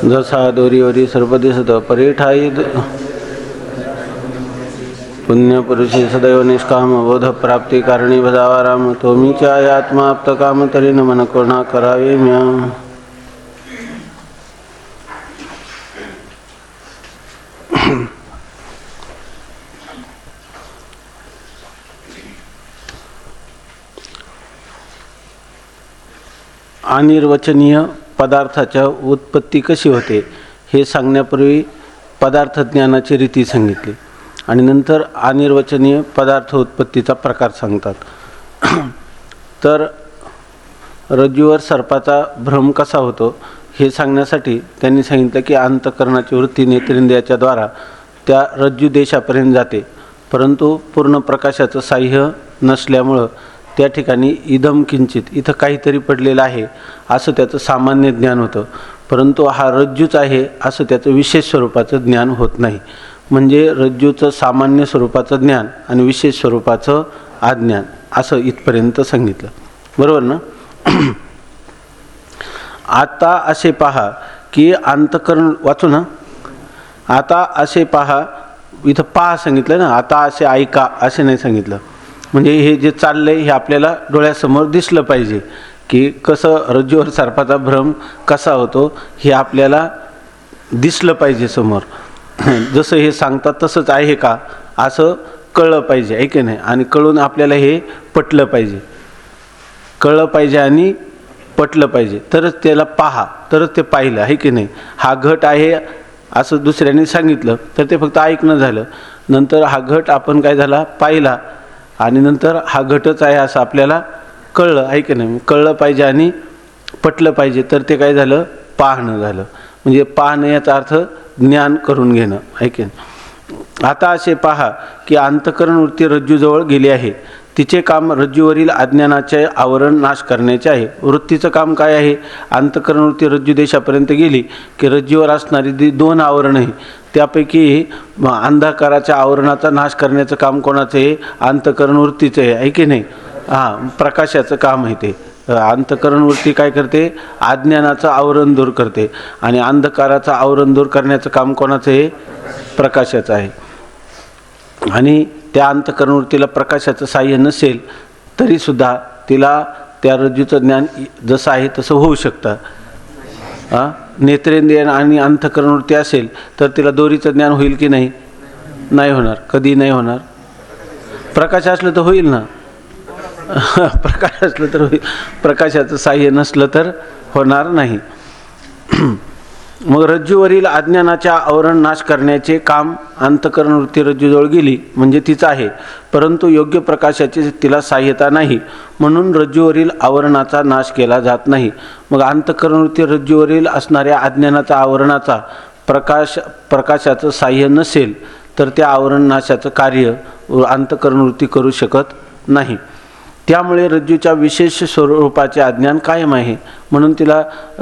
जसा दोरीवरी सर्प दिसत परिठाई पुण्यपुरुषी सदैव निष्काम बोध प्राप्ती कारणी भजावा राम. तोमीच्या आत्मा आप्त काम तरी न मन कोणा करावे म्या. अनिर्वचनीय पदार्थाच्या उत्पत्ती कशी होते हे सांगण्यापूर्वी पदार्थ ज्ञानाची रीती सांगितली आणि नंतर अनिर्वचनीय पदार्थ उत्पत्तीचा प्रकार सांगतात. तर रज्जूवर सर्पाचा भ्रम कसा होतो हे सांगण्यासाठी त्यांनी सांगितलं की अंतःकरणाची वृत्ती नेत्रेंद्रियाच्या द्वारा त्या रज्जू देशापर्यंत जाते, परंतु पूर्ण प्रकाशाचं साह्य नसल्यामुळं त्या ठिकाणी इदम किंचित इथं काहीतरी पडलेलं आहे असं त्याचं सामान्य ज्ञान होतं, परंतु हा रज्जूच आहे असं त्याचं विशेष स्वरूपाचं ज्ञान होत नाही. म्हणजे रज्जूचं सामान्य स्वरूपाचं ज्ञान आणि विशेष स्वरूपाचं अज्ञान असं इथपर्यंत सांगितलं. बरोबर ना. आता असे पहा की अंतःकरण वाचू ना. आता असे पहा, इथं पहा सांगितलं ना, आता असे ऐका असे नाही सांगितलं. म्हणजे हे जे चाललंय हे आपल्याला डोळ्यासमोर दिसलं पाहिजे की कसं रज्जूवर सर्पाचा भ्रम कसा होतो हे आपल्याला दिसलं पाहिजे समोर. जसं हे सांगतात तसंच आहे का असं कळलं पाहिजे, आहे की नाही. आणि कळून आपल्याला हे पटलं पाहिजे, कळलं पाहिजे आणि पटलं पाहिजे, तरच त्याला पहा, तरच ते पाहिलं, आहे की नाही. हा घट आहे असं दुसऱ्याने सांगितलं तर ते फक्त ऐकणं झालं. नंतर हा घट आपण काय झाला पाहिला आणि नंतर हा घटच आहे असं आपल्याला कळलं, आहे की नाही. कळलं पाहिजे आणि पटलं पाहिजे, तर ते काय झालं पाहणं झालं. म्हणजे पाहणं याचा अर्थ ज्ञान करून घेणं, आहे की नाही. आता असे पहा की अंतःकरण वृत्ती रज्जूजवळ गेली आहे. तिचे काम रज्जूवरील अज्ञानाचे आवरण नाश करण्याचे आहे. वृत्तीचं काम काय आहे. अंतःकरण वृत्ती रज्जू देशापर्यंत गेली की रज्जूवर असणारी दोन आवरण आहे, त्यापैकी अंधकाराच्या आवरणाचा नाश करण्याचं काम कोणाचं आहे. अंतःकरण वृत्तीचं आहे की नाही. प्रकाशाचं काम आहे ते. अंतःकरण वृत्ती काय करते, अज्ञानाचं आवरण दूर करते आणि अंधकाराचं आवरण दूर करण्याचं काम कोणाचं आहे, प्रकाशाचं आहे. आणि त्या अंतःकरण वृत्तीला प्रकाशाचं साह्य नसेल तरीसुद्धा तिला त्या रज्जूचं ज्ञान जसं आहे तसं होऊ शकतं. नेत्रेंद्रिय आणि अंतःकरण वृत्ती असेल तर तिला दोरीचं ज्ञान होईल की नाही, नाही होणार. कधी नाही होणार. प्रकाश असलं तर होईल ना, प्रकाश असलं तर होईल, प्रकाशाचं साह्य नसलं तर होणार नाही. मग रज्जूवरील अज्ञानाच्या आवरण नाश करण्याचे काम अंतःकरण वृत्ती रज्जूजवळ गेली म्हणजे तिचं आहे, परंतु योग्य प्रकाशाची तिला सहाय्यता नाही, म्हणून रज्जूवरील आवरणाचा नाश केला जात नाही. मग अंतःकरण वृत्ती रज्जूवरील असणाऱ्या अज्ञानाचा आवरणाचा प्रकाशाचं साह्य नसेल तर त्या आवरण नाशाचं कार्य अंतःकरण वृत्ती करू शकत नाही. त्यामुळे रज्जूच्या विशेष स्वरूपाचे अज्ञान कायम आहे. म्हणून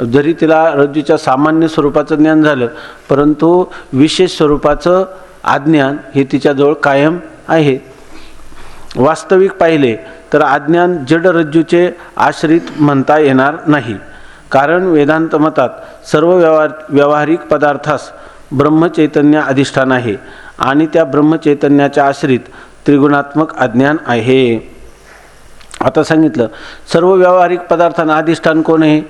जरी तिला रज्जूच्या सामान्य स्वरूपाचं ज्ञान झालं, परंतु विशेष स्वरूपाचं अज्ञान हे तिच्याजवळ कायम आहे. वास्तविक पाहिले तर अज्ञान जड रज्जूचे आश्रित म्हणता येणार नाही, कारण वेदांत मतात सर्व व्यावहारिक पदार्थास ब्रह्मचैतन्य अधिष्ठान आहे आणि त्या ब्रह्मचैतन्याच्या आश्रित त्रिगुणात्मक अज्ञान आहे. आता सांगितलं सर्व व्यावहारिक पदार्थांना अधिष्ठान कोण आहे,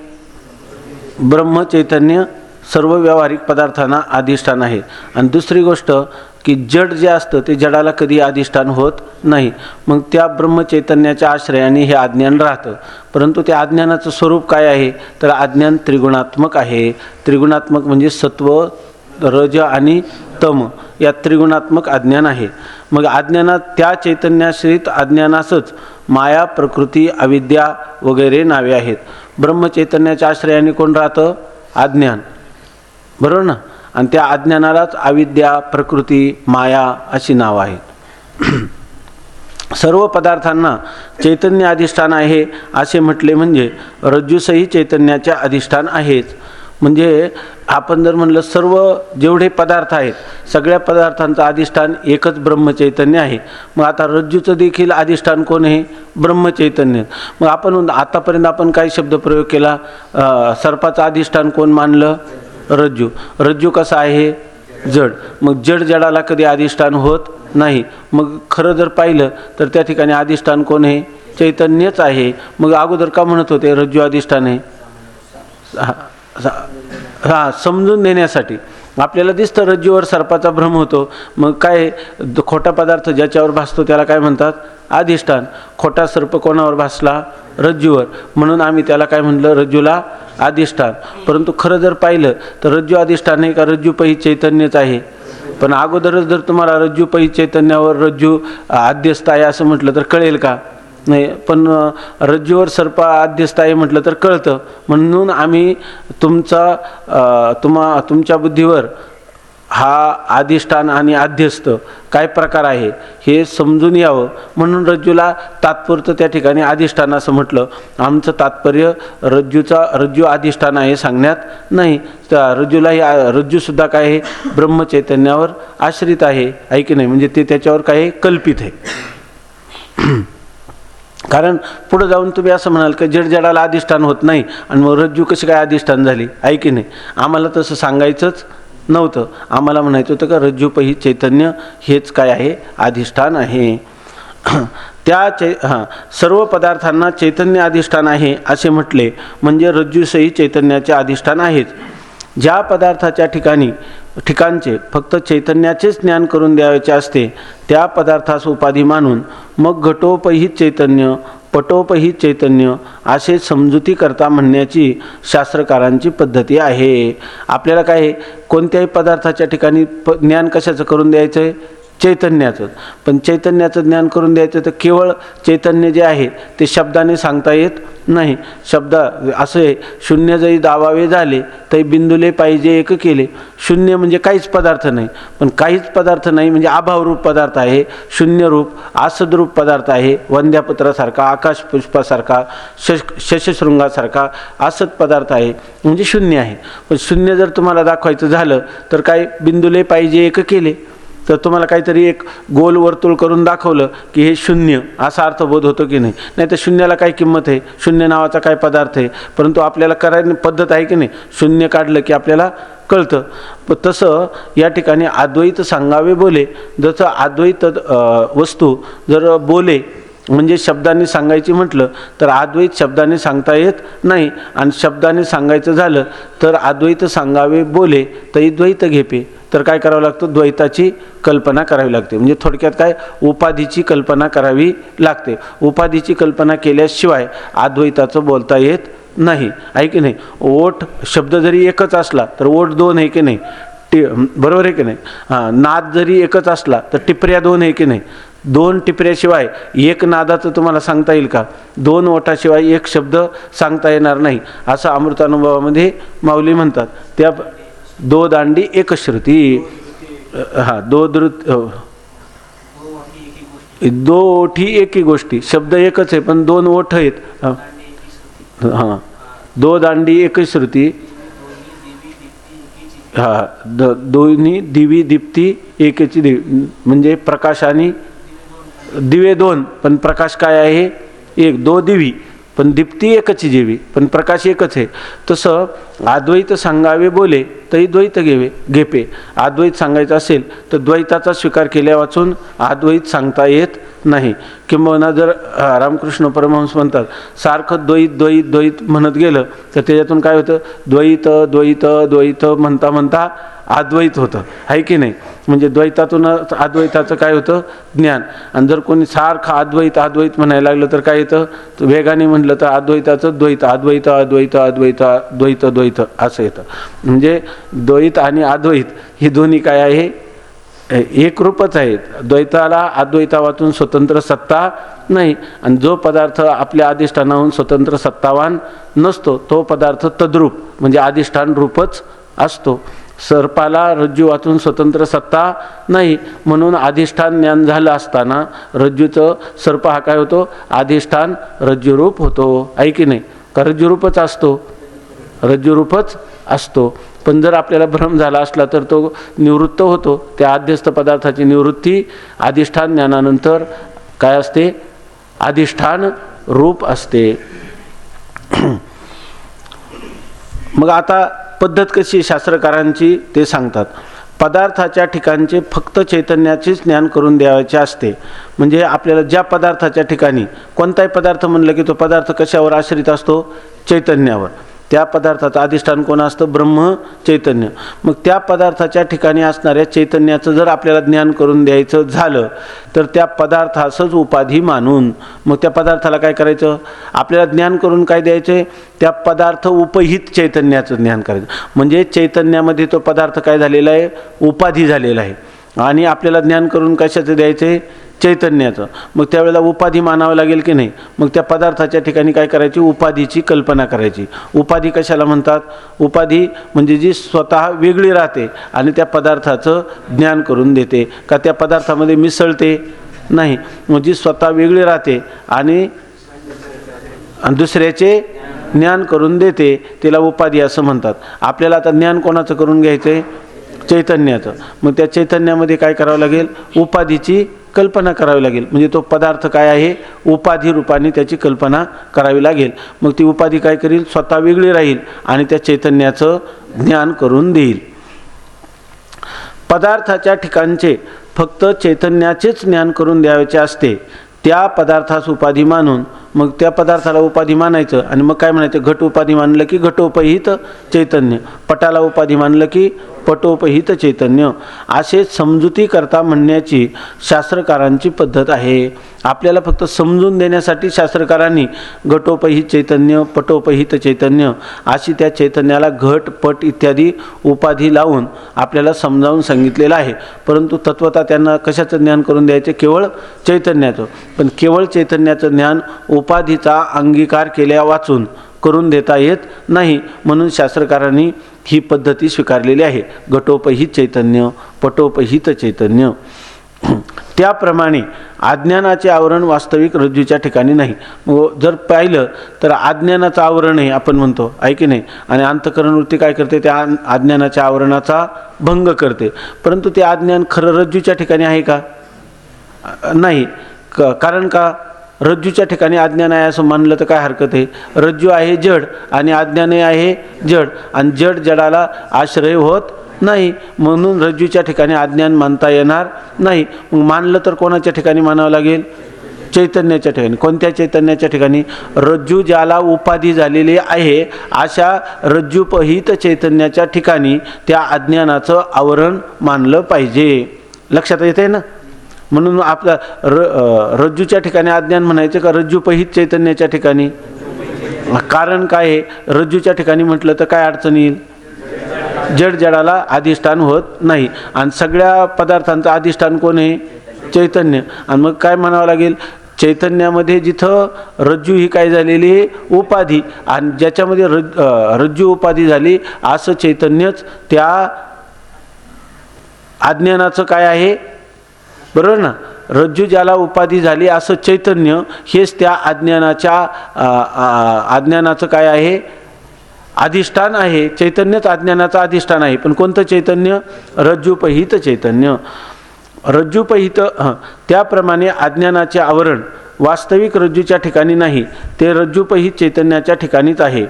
ब्रह्मचैतन्य सर्व व्यावहारिक पदार्थांना अधिष्ठान आहे. आणि दुसरी गोष्ट की जड जे असतं ते जडाला कधी अधिष्ठान होत नाही. मग त्या ब्रह्मचैतन्याच्या आश्रयाने हे अज्ञान राहतं, परंतु त्या अज्ञानाचं स्वरूप काय आहे तर अज्ञान त्रिगुणात्मक आहे. त्रिगुणात्मक म्हणजे सत्व, रज आणि तम या त्रिगुणात्मक अज्ञान आहे. मग अज्ञानात त्या चैतन्याश्रित अज्ञानासच माया, प्रकृती, अविद्या वगैरे नावे आहेत. ब्रह्मचैतन्याच्या आश्रयाने कोण राहतं, अज्ञान, बरोबर ना. आणि त्या अज्ञानालाच अविद्या, प्रकृती, माया अशी नावं आहेत. सर्व पदार्थांना चैतन्य अधिष्ठान आहे असे म्हटले म्हणजे रज्जूसही चैतन्याचे अधिष्ठान आहेच. म्हणजे आपण जर म्हणलं सर्व जेवढे पदार्थ आहेत सगळ्या पदार्थांचं अधिष्ठान एकच ब्रह्मचैतन्य आहे. मग आता रज्जूचं देखील अधिष्ठान कोण आहे, ब्रह्मचैतन्य. मग आपण आतापर्यंत आपण काय शब्दप्रयोग केला, सर्पाचं अधिष्ठान कोण मानलं, रज्जू. रज्जू कसा आहे? जड. मग जड जडाला कधी अधिष्ठान होत नाही. मग खरं जर पाहिलं तर त्या ठिकाणी अधिष्ठान कोण आहे? चैतन्यच आहे. मग अगोदर का म्हणत होते रज्जू अधिष्ठान आहे? हां, समजून देण्यासाठी. आपल्याला दिसतं रज्जूवर सर्पाचा भ्रम होतो. मग काय, खोटा पदार्थ ज्याच्यावर भासतो त्याला काय म्हणतात? अधिष्ठान. खोटा सर्प कोणावर भासला? रज्जूवर. म्हणून आम्ही त्याला काय म्हटलं? रज्जूला अधिष्ठान. परंतु खरं जर पाहिलं तर रज्जू अधिष्ठान आहे का रज्जूपही चैतन्यच आहे? पण अगोदरच जर तुम्हाला रज्जूपही चैतन्यावर रज्जू आद्यस्थ आहे असं म्हटलं तर कळेल का? नाही. पण रज्जूवर सर्प आद्यस्थ आहे म्हटलं तर कळतं. म्हणून आम्ही तुमच्या बुद्धीवर हा अधिष्ठान आणि आध्यस्थ काय प्रकार आहे हे समजून यावं म्हणून रज्जूला तात्पुरतं त्या ठिकाणी अधिष्ठान असं म्हटलं. आमचं तात्पर्य रज्जू अधिष्ठान आहे सांगण्यात नाही. त्या रज्जूसुद्धा काय आहे? ब्रह्मचैतन्यावर आश्रित आहे की नाही? म्हणजे ते त्याच्यावर काय कल्पित आहे. कारण पुढे जाऊन तुम्ही असं म्हणाल की जडजडाला अधिष्ठान होत नाही आणि मग रज्जू कशी काय अधिष्ठान झाली? आहे की नाही? आम्हाला तसं सांगायचंच नव्हतं. आम्हाला म्हणायचं होतं का रज्जूपही चैतन्य हेच काय आहे? अधिष्ठान आहे. सर्व पदार्थांना चैतन्य अधिष्ठान आहे असे म्हटले म्हणजे रज्जूसही चैतन्याचे अधिष्ठान आहेच. ज्या पदार्थाच्या ठिकाणचे फक्त चैतन्याचेच ज्ञान करून द्यायचे असते त्या पदार्थास उपाधी मानून मग घटोपही चैतन्य पटोपही चैतन्य असे समजुती करता म्हणण्याची शास्त्रकारांची पद्धती आहे. आपल्याला काय कोणत्याही पदार्थाच्या ठिकाणी ज्ञान कशाचं करून द्यायचं आहे? चैतन्याचं. पण चैतन्याचं ज्ञान करून द्यायचं तर केवळ चैतन्य जे आहे ते शब्दाने सांगता येत नाही. शब्द असे शून्य जरी दावावे झाले तरी बिंदुले पाहिजे एक केले. शून्य म्हणजे काहीच पदार्थ नाही. पण काहीच पदार्थ नाही म्हणजे अभावरूप पदार्थ आहे. शून्यरूप आसदरूप पदार्थ आहे. वंद्यापुत्रासारखा, आकाश पुष्पासारखा, शशशृंगासारखा असत पदार्थ आहे म्हणजे शून्य आहे. पण शून्य जर तुम्हाला दाखवायचं झालं तर काय बिंदुले पाहिजे एक केले तर तुम्हाला काहीतरी एक गोल वर्तुळ करून दाखवलं की हे शून्य असा अर्थबोध होतो की नाही? नाही तर शून्याला काय किंमत आहे? शून्य नावाचा काय पदार्थ आहे? परंतु आपल्याला करायची पद्धत आहे की नाही? शून्य काढलं की आपल्याला कळतं. तसं या ठिकाणी अद्वैत सांगावे बोले. जसं अद्वैत वस्तू जर बोले म्हणजे शब्दांनी सांगायची म्हटलं तर अद्वैत शब्दांनी सांगता येत नाही. आणि शब्दांनी सांगायचं झालं तर अद्वैत सांगावे बोले तरी द्वैत घेपे. तर काय करावं लागतं? द्वैताची कल्पना करावी लागते. म्हणजे थोडक्यात काय? उपाधीची कल्पना करावी लागते. उपाधीची कल्पना केल्याशिवाय अद्वैताचं बोलता येत नाही. आहे की नाही? ओठ शब्द जरी एकच असला तर ओठ दोन आहे की नाही? बरोबर आहे की नाही? नाद जरी एकच असला तर टिपऱ्या दोन आहे की नाही? दोन टिपऱ्याशिवाय एक नादाचं तुम्हाला सांगता येईल का? दोन ओठाशिवाय एक शब्द सांगता येणार नाही असं अमृतानुभवामध्ये माऊली म्हणतात. त्या दो दांडी एक श्रुती. दो ओठी एकी गोष्टी. शब्द एकच आहे पण दोन ओठ आहेत. दो दांडी एक श्रुती. दोन्ही दिवी दीप्ती एकेची दिवी. म्हणजे प्रकाशाने दिवे दोन पण प्रकाश काय आहे? एक. दो दिवी पण दीप्ती एकच जेवी पण प्रकाश एकच आहे. तसं अद्वैत सांगावे बोले तरी द्वैत घेपे. अद्वैत सांगायचं असेल तर द्वैताचा स्वीकार केल्या वाचून अद्वैत सांगता येत नाही. किंवा जर रामकृष्ण परमहंस म्हणतात सारखं द्वैत द्वैत द्वैत म्हणत गेलं तर त्याच्यातून काय होतं? द्वैत द्वैत द्वैत म्हणता म्हणता अद्वैत होतं. आहे की नाही? म्हणजे द्वैतातून अद्वैताचं काय होतं? ज्ञान. आणि जर कोणी सारखं अद्वैत अद्वैत म्हणायला लागलं तर काय येतं? वेगाने म्हटलं तर अद्वैताचं द्वैत अद्वैत अद्वैत अद्वैत द्वैत द्वैत असं येतं. म्हणजे द्वैत आणि अद्वैत ही दोन्ही काय आहे? एक रूपच आहेत. द्वैताला अद्वैतावातून स्वतंत्र सत्ता नाही. आणि जो पदार्थ आपल्या अधिष्ठानाहून स्वतंत्र सत्तावान नसतो तो पदार्थ तद्रूप म्हणजे अधिष्ठान रूपच असतो. सर्पाला रज्जूवातून स्वतंत्र सत्ता नाही म्हणून अधिष्ठान ज्ञान झालं असताना रज्जूचं सर्प हा काय होतो? अधिष्ठान रज्जूरूप होतो. आहे की नाही? का रज्जूरूपच असतो? रज्जूरूपच असतो. पण जर आपल्याला भ्रम झाला असला तर तो निवृत्त होतो. त्या आद्यस्थ पदार्थाची निवृत्ती अधिष्ठान ज्ञानानंतर काय असते? अधिष्ठान रूप असते. मग आता पद्धत कशी शास्त्रकारांची ते सांगतात. पदार्थाच्या ठिकाणचे फक्त चैतन्याचेच ज्ञान करून द्यायचे असते. म्हणजे आपल्याला ज्या पदार्थाच्या ठिकाणी कोणताही पदार्थ म्हणलं की तो पदार्थ कशावर आश्रित असतो? चैतन्यावर. त्या पदार्थाचं अधिष्ठान कोण असतं? ब्रह्म चैतन्य. मग त्या पदार्थाच्या ठिकाणी असणाऱ्या चैतन्याचं जर आपल्याला ज्ञान करून द्यायचं झालं तर त्या पदार्थासच उपाधी मानून मग त्या पदार्थाला काय करायचं? आपल्याला ज्ञान करून काय द्यायचे? त्या पदार्थ उपहित चैतन्याचं ज्ञान करायचं. म्हणजे चैतन्यामध्ये तो पदार्थ काय झालेला आहे? उपाधी झालेला आहे. आणि आपल्याला ज्ञान करून कशाचं द्यायचं? चैतन्याचं. मग त्यावेळेला उपाधी मानावं लागेल की नाही? मग त्या पदार्थाच्या ठिकाणी काय करायची? उपाधीची कल्पना करायची. उपाधी कशाला म्हणतात? उपाधी म्हणजे जी स्वतः वेगळी राहते आणि त्या पदार्थाचं ज्ञान करून देते. का त्या पदार्थामध्ये मिसळते? नाही. मग जी स्वतः वेगळी राहते आणि दुसऱ्याचे ज्ञान करून देते तिला उपाधी असं म्हणतात. आपल्याला आता ज्ञान कोणाचं करून घ्यायचं आहे? चैतन्याचं. मग त्या चैतन्यामध्ये काय करावं लागेल? उपाधीची कल्पना करावी लागेल. म्हणजे तो पदार्थ काय आहे? उपाधी रूपाने त्याची कल्पना करावी लागेल. मग ती उपाधी काय करील? स्वतः वेगळी राहील आणि त्या चैतन्याचं ज्ञान करून देईल. पदार्थाच्या ठिकाणचे फक्त चैतन्याचेच ज्ञान करून द्यायचे असते. त्या पदार्थास उपाधी मानून मग त्या पदार्थाला उपाधी मानायचं आणि मग काय म्हणायचं? घट उपाधी मानलं की घटोपहित चैतन्य, पटाला उपाधी मानलं की पटोपहित चैतन्य, असे समजुती करता म्हणण्याची शास्त्रकारांची पद्धत आहे. आपल्याला फक्त समजून देण्यासाठी शास्त्रकारांनी घटोपहित चैतन्य, पटोपहित चैतन्य अशी त्या चैतन्याला घट पट इत्यादी उपाधी लावून आपल्याला समजावून सांगितलेलं आहे. परंतु तत्वता त्यांना कशाचं ज्ञान करून द्यायचे? केवळ चैतन्याचं. पण केवळ चैतन्याचं ज्ञान उपाधीचा अंगीकार केल्या वाचून करून देता येत नाही. म्हणून शास्त्रकारांनी ही पद्धती स्वीकारलेली आहे. घटोपहित चैतन्य, पटोपहित चैतन्य. त्याप्रमाणे अज्ञानाचे आवरण वास्तविक रज्जूच्या ठिकाणी नाही. जर पाहिलं तर अज्ञानाचं आवरण आहे आपण म्हणतो, आहे की नाही? आणि अंतःकरण वृत्ती काय करते? त्या अज्ञानाच्या आवरणाचा भंग करते. परंतु ते अज्ञान खरं रज्जूच्या ठिकाणी आहे का? नाही. कारण का? रज्जूच्या ठिकाणी अज्ञान आहे असं मानलं तर काय हरकत आहे? रज्जू आहे जड आणि अज्ञानही आहे जड आणि जड जडाला आश्रय होत नाही. म्हणून रज्जूच्या ठिकाणी अज्ञान मानता येणार नाही. मग मानलं तर कोणाच्या ठिकाणी मानावं लागेल? चैतन्याच्या ठिकाणी. कोणत्या चैतन्याच्या ठिकाणी? रज्जू ज्याला उपाधी झालेली आहे अशा रज्जूपहित चैतन्याच्या ठिकाणी त्या अज्ञानाचं आवरण मानलं पाहिजे. लक्षात येते ना? म्हणून आपल्या रज्जूच्या ठिकाणी अज्ञान म्हणायचं का रज्जूपहित चैतन्याच्या ठिकाणी? कारण काय आहे? रज्जूच्या ठिकाणी म्हटलं तर काय अडचण येईल? जड जडाला अधिष्ठान होत नाही आणि सगळ्या पदार्थांचं अधिष्ठान कोण आहे? चैतन्य. आणि मग काय म्हणावं लागेल? चैतन्यामध्ये जिथं रज्जू ही काय झालेली आहे? उपाधी. आणि ज्याच्यामध्ये रज्जू उपाधी झाली असं चैतन्यच त्या अज्ञानाचं काय आहे? बरोबर ना? रज्जू ज्याला उपाधी झाली असं चैतन्य हेच त्या अज्ञानाचं काय आहे? अधिष्ठान आहे. चैतन्यच अज्ञानाचं अधिष्ठान आहे. पण कोणतं चैतन्य? रज्जूपहित चैतन्य. रज्जूपहित. त्याप्रमाणे अज्ञानाचे आवरण वास्तविक रज्जूच्या ठिकाणी नाही, ते रज्जूपहित चैतन्याच्या ठिकाणीच आहे.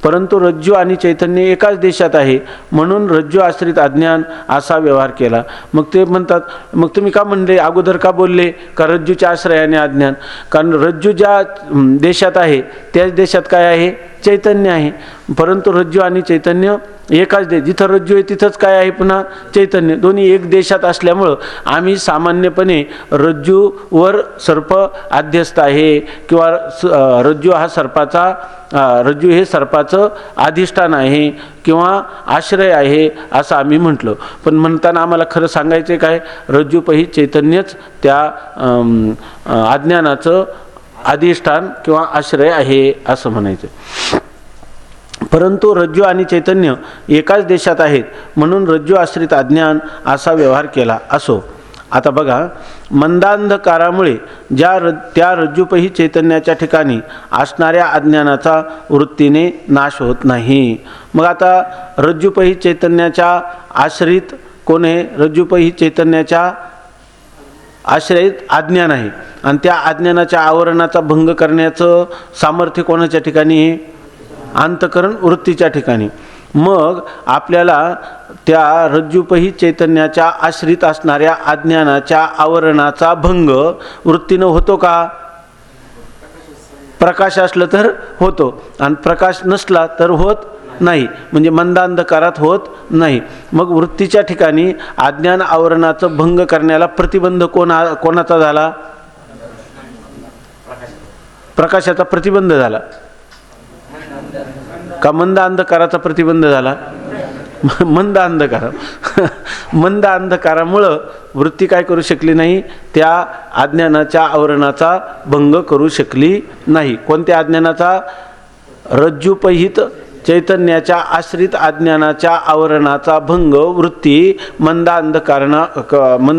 परंतु रज्जू आणि चैतन्य एकाच देशात आहे म्हणून रज्जू आश्रित अज्ञान असा व्यवहार केला. मग ते म्हणतात, मग तुम्ही का म्हणले अगोदर का बोलले का रज्जूच्या आश्रयाने अज्ञान? कारण रज्जू ज्या देशात आहे त्याच देशात काय आहे? चैतन्य आहे. परंतु रज्जू आणि चैतन्य एकाच जिथं रज्जू आहे तिथंच काय आहे? पुन्हा चैतन्य. दोन्ही एक देशात असल्यामुळं आम्ही सामान्यपणे रज्जूवर सर्प अध्यस्त आहे किंवा रज्जू हे सर्पाचं अधिष्ठान आहे किंवा आश्रय आहे असं आम्ही म्हटलं. पण म्हणताना आम्हाला खरं सांगायचं काय? रज्जूपहित चैतन्यच त्या अज्ञानाचं अधिष्ठान किंवा आश्रय आहे असं म्हणायचं. परंतु रज्जू आणि चैतन्य एकाच देशात आहेत म्हणून रज्जू आश्रित अज्ञान असा व्यवहार केला. असो. आता बघा, मंदांधकारामुळे त्या रज्जूपहित चैतन्याच्या ठिकाणी असणाऱ्या अज्ञानाचा वृत्तीने नाश होत नाही. मग आता रज्जूपहित चैतन्याच्या आश्रित कोण आहे? रज्जूपहित चैतन्याच्या आश्रयित अज्ञान आहे आणि त्या अज्ञानाच्या आवरणाचा भंग करण्याचं सामर्थ्य कोणाच्या ठिकाणी आहे? अंतःकरण वृत्तीच्या ठिकाणी. मग आपल्याला त्या रज्जुपही चैतन्याच्या आश्रित असणाऱ्या अज्ञानाच्या आवरणाचा भंग वृत्तीनं होतो का? प्रकाश असलं तर होतो आणि प्रकाश नसला तर होत नाही, म्हणजे मंदांधकारात होत नाही. मग वृत्तीच्या ठिकाणी अज्ञान आवरणाचं भंग करण्याला प्रतिबंध कोणाचा झाला? प्रकाशाचा प्रतिबंध झाला का मंद अंधकाराचा प्रतिबंध झाला? मंद अंधकार मंद अंधकारामुळं वृत्ती काय करू शकली नाही? त्या अज्ञानाच्या आवरणाचा भंग करू शकली नाही. कोणत्या अज्ञानाचा? रज्जुपहित चैतन्याच्या आश्रित अज्ञानाच्या आवरणाचा भंग वृत्ती मंद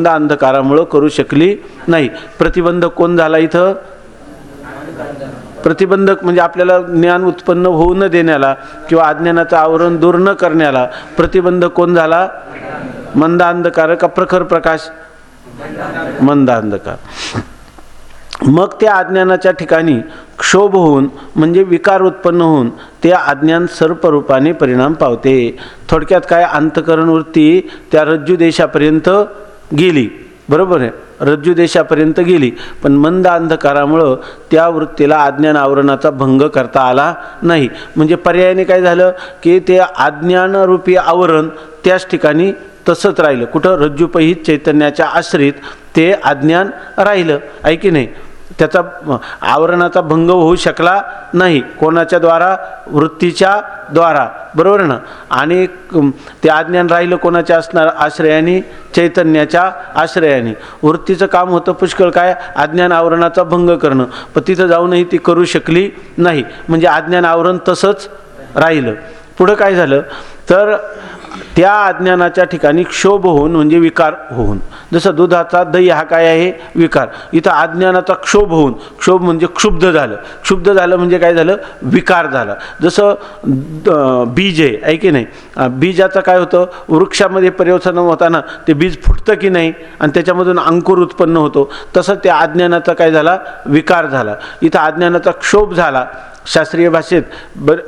अंधकारामुळं करू शकली नाही. प्रतिबंधक कोण झाला इथं? प्रतिबंधक म्हणजे आपल्याला ज्ञान उत्पन्न होऊ न देण्याला किंवा अज्ञानाचं आवरण दूर न करण्याला प्रतिबंधक कोण झाला? मंद अंधकार का प्रखर प्रकाश? मंद अंधकार. मग त्या अज्ञानाच्या ठिकाणी क्षोभ होऊन म्हणजे विकार उत्पन्न होऊन ते अज्ञान सर्परूपाने परिणाम पावते. थोडक्यात काय? अंतःकरण वृत्ती त्या रज्जू देशापर्यंत गेली, बरोबर आहे, रज्जू देशापर्यंत गेली, पण मंद अंधकारामुळं त्या वृत्तीला अज्ञान आवरणाचा भंग करता आला नाही. म्हणजे पर्यायाने काय झालं की ते अज्ञानरूपी आवरण त्याच ठिकाणी तसंच राहिलं. कुठं? रज्जुपहित चैतन्याच्या आश्रित ते अज्ञान राहिलं, आहे की नाही? त्याचा आवरणाचा भंग होऊ शकला नाही. कोणाच्या द्वारा? वृत्तीच्या द्वारा, बरोबर ना? आणि ते अज्ञान राहिलं कोणाच्या असणार? आश्रयाने, चैतन्याच्या आश्रयाने. वृत्तीचं काम होतं पुष्कळ काय? अज्ञान आवरणाचा भंग करणं, पण तिथं जाऊनही ती करू शकली नाही. म्हणजे अज्ञान आवरण तसंच राहिलं. पुढं काय झालं तर त्या अज्ञानाच्या ठिकाणी क्षोभ होऊन म्हणजे विकार होऊन, जसं दुधाचा दही हा काय आहे? विकार. इथं अज्ञानाचा क्षोभ होऊन, क्षोभ म्हणजे क्षुब्ध झालं, क्षुब्ध झालं म्हणजे काय झालं? विकार झाला. जसं बीज आहे की नाही? बीजाचं काय होतं? वृक्षामध्ये परिवर्तन होताना ते बीज फुटतं की नाही आणि त्याच्यामधून अंकुर उत्पन्न होतो, तसं त्या अज्ञानाचा काय झाला? विकार झाला. इथं अज्ञानाचा क्षोभ झाला. शास्त्रीय भाषेत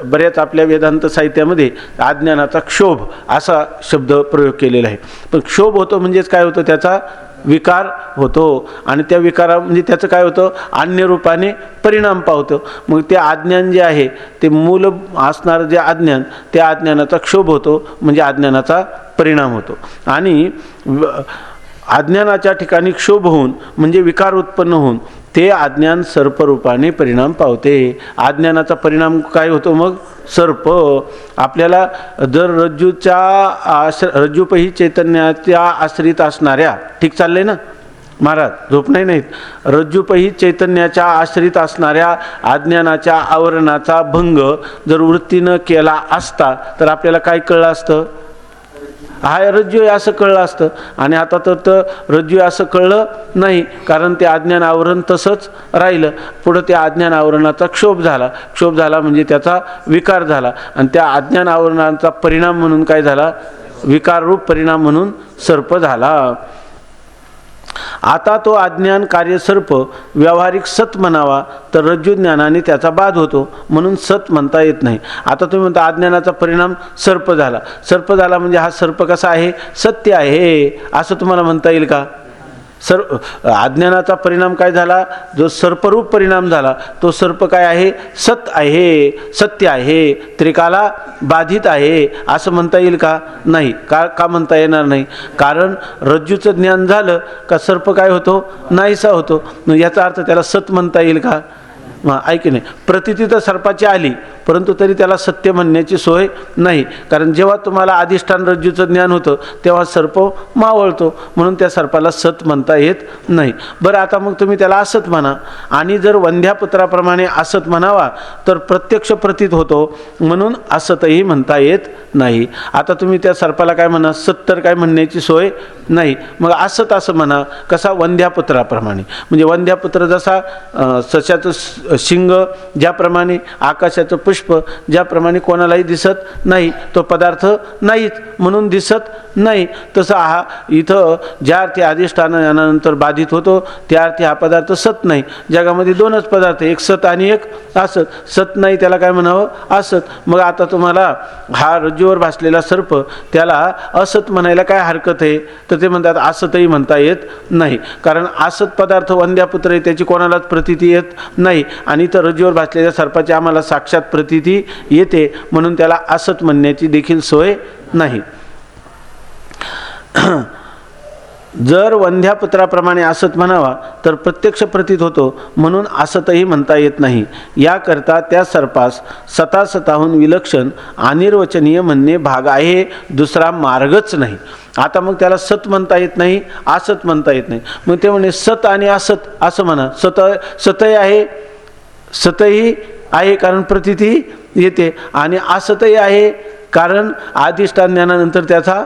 बऱ्याच आपल्या वेदांत साहित्यामध्ये अज्ञानाचा क्षोभ असा शब्द प्रयोग केलेला आहे. पण क्षोभ होतो म्हणजेच काय होतं? त्याचा विकार होतो आणि त्या विकारा म्हणजे त्याचं काय होतं? अन्य रूपाने परिणाम पावतं. मग ते अज्ञान जे आहे ते मूल असणारं जे अज्ञान, त्या अज्ञानाचा क्षोभ होतो म्हणजे अज्ञानाचा परिणाम होतो. आणि अज्ञानाच्या ठिकाणी क्षोभ होऊन म्हणजे विकार उत्पन्न होऊन ते अज्ञान सर्परूपाने परिणाम पावते. अज्ञानाचा परिणाम काय होतो? मग सर्प. आपल्याला जर रज्जुपही चैतन्याच्या आश्रित असणाऱ्या, ठीक चाललंय ना महाराज? झोप नाहीत. रज्जुपही चैतन्याच्या आश्रित असणाऱ्या अज्ञानाच्या आवरणाचा भंग जर वृत्तीनं केला असता तर आपल्याला काय कळलं असतं? हा रज्जू आहे असं कळलं असतं. आणि आता तर रज्जू असं कळलं नाही, कारण ते अज्ञान आवरण तसंच राहिलं. पुढं त्या अज्ञान आवरणाचा क्षोभ झाला. क्षोभ झाला म्हणजे त्याचा विकार झाला आणि त्या अज्ञान आवरणाचा परिणाम म्हणून काय झाला? विकाररूप परिणाम म्हणून सर्प झाला. आता तो अज्ञान कार्य सर्प व्यावहारिक सत म्हणावा तर रज्जू ज्ञानाने त्याचा बाध होतो, म्हणून सत म्हणता येत नाही. आता तुम्ही म्हणता अज्ञानाचा परिणाम सर्प झाला. सर्प झाला म्हणजे हा सर्प कसा आहे? सत्य आहे असं तुम्हाला म्हणता येईल का? अज्ञानाचा परिणाम काय झाला? जो सर्परूप परिणाम झाला तो सर्प काय आहे? सत आहे, सत्य आहे, त्रिकाला बाधित आहे असं म्हणता येईल का? नाही. का म्हणता येणार नाही? कारण रज्जूचं ज्ञान झालं का सर्प काय होतो? नाहीसा होतो. याचा अर्थ त्याला सत म्हणता येईल का? ऐक नाही. प्रतिती तर सर्पाची आली, परंतु तरी त्याला सत्य म्हणण्याची सोय नाही. कारण जेव्हा तुम्हाला अधिष्ठान रज्जूचं ज्ञान होतं तेव्हा सर्प मावळतो, म्हणून त्या सर्पाला सत म्हणता येत नाही. बरं, आता मग तुम्ही त्याला असत म्हणा. आणि जर वंध्यापुत्राप्रमाणे असत म्हणावा तर प्रत्यक्ष प्रतीत होतो, म्हणून असतही म्हणता येत नाही. आता तुम्ही त्या सर्पाला काय म्हणा? सत्तर काय म्हणण्याची सोय नाही. मग असत असं म्हणा. कसा? वंध्यापुत्राप्रमाणे. म्हणजे वंध्यापुत्र जसा सशाचं शिंग ज्याप्रमाणे, आकाशाचं पुष्प पुष्प ज्याप्रमाणे कोणालाही दिसत नाही, तो पदार्थ नाहीच म्हणून दिसत नाही, तसं हा इथं ज्या अर्थी अधिष्ठान ज्ञानानंतर बाधित होतो त्या अर्थी हा पदार्थ सत नाही. जगामध्ये दोनच पदार्थ, एक सत आणि एक असत. सत नाही त्याला काय म्हणावं, असत. मग आता तुम्हाला हा रज्जूवर भासलेला सर्प त्याला असत म्हणायला काय हरकत आहे? तर ते म्हणतात असतही म्हणता येत नाही, कारण असत पदार्थ वंद्यापुत्र आहे, त्याची कोणालाच प्रतीती येत नाही, आणि तर रज्जूवर भासलेल्या सर्पाची आम्हाला साक्षात प्रतीती येते, म्हणून त्याला असत म्हणण्याची देखील सोय नाही. जर वंध्यापुत्राप्रमाणे असत म्हणावा तर प्रत्यक्ष प्रतीत होतो, म्हणून असतही म्हणता येत नाही. याकरता त्या सर्पास सतासताहून विलक्षण अनिर्वचनीय म्हणणे भाग आहे, दुसरा मार्गच नाही. आता मग त्याला सत म्हणता येत नाही, असत म्हणता येत नाही. मग ते म्हणे सत आणि असत असं म्हणा. सतही आहे, सतही आहे कारण प्रतीती येते, आणि असतही आहे कारण अधिष्ठान ज्ञानानंतर त्याचा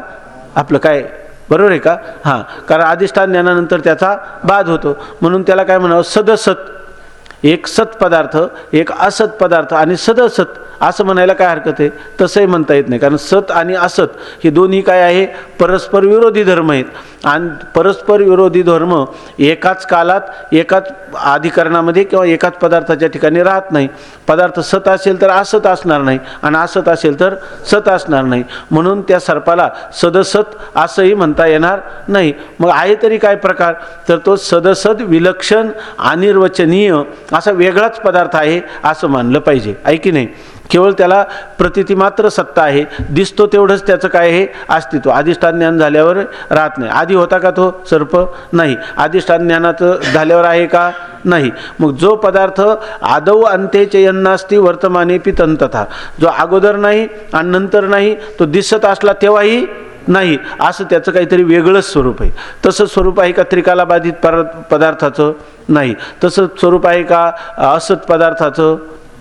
आपलं काय, बरोबर आहे का? हां, कारण अधिष्ठान ज्ञानानंतर त्याचा बाध होतो, म्हणून त्याला काय म्हणावं, सदसत. एक सत पदार्थ, एक असत पदार्थ आणि सदसत असं म्हणायला काय हरकत आहे? तसंही म्हणता येत नाही, कारण सत आणि असत हे दोन्ही काय आहे, परस्पर विरोधी धर्म आहेत, आणि परस्पर विरोधी धर्म एकाच कालात एकाच अधिकरणामध्ये किंवा एकाच पदार्थाच्या ठिकाणी राहत नाही. पदार्थ सत असेल तर असत असणार नाही, आणि असत असेल तर सत असणार नाही, म्हणून त्या सर्पाला सदसत असंही म्हणता येणार नाही. मग आहे तरी काय प्रकार, तर तो सदसत विलक्षण अनिर्वचनीय असा वेगळाच पदार्थ आहे असं मानलं पाहिजे, आहे की नाही? केवळ त्याला प्रतिती मात्र सत्ता आहे, दिसतो तेवढंच त्याचं काय आहे अस्तित्व. अधिष्ठान ज्ञान झाल्यावर राहत नाही. आधी होता का तो सर्प? नाही. अधिष्ठान ज्ञानाचं झाल्यावर आहे का? नाही. मग जो पदार्थ आदौ अंते चयन्नास्ति वर्तमानेपि तंतथा, जो अगोदर नाही आणि नंतर नाही, तो दिसत असला तेव्हाही नाही, असं त्याचं काहीतरी वेगळंच स्वरूप आहे. तसं स्वरूप आहे का त्रिकाला बाधित पदार्थाचं? नाही. तसं स्वरूप आहे का असत पदार्थाचं?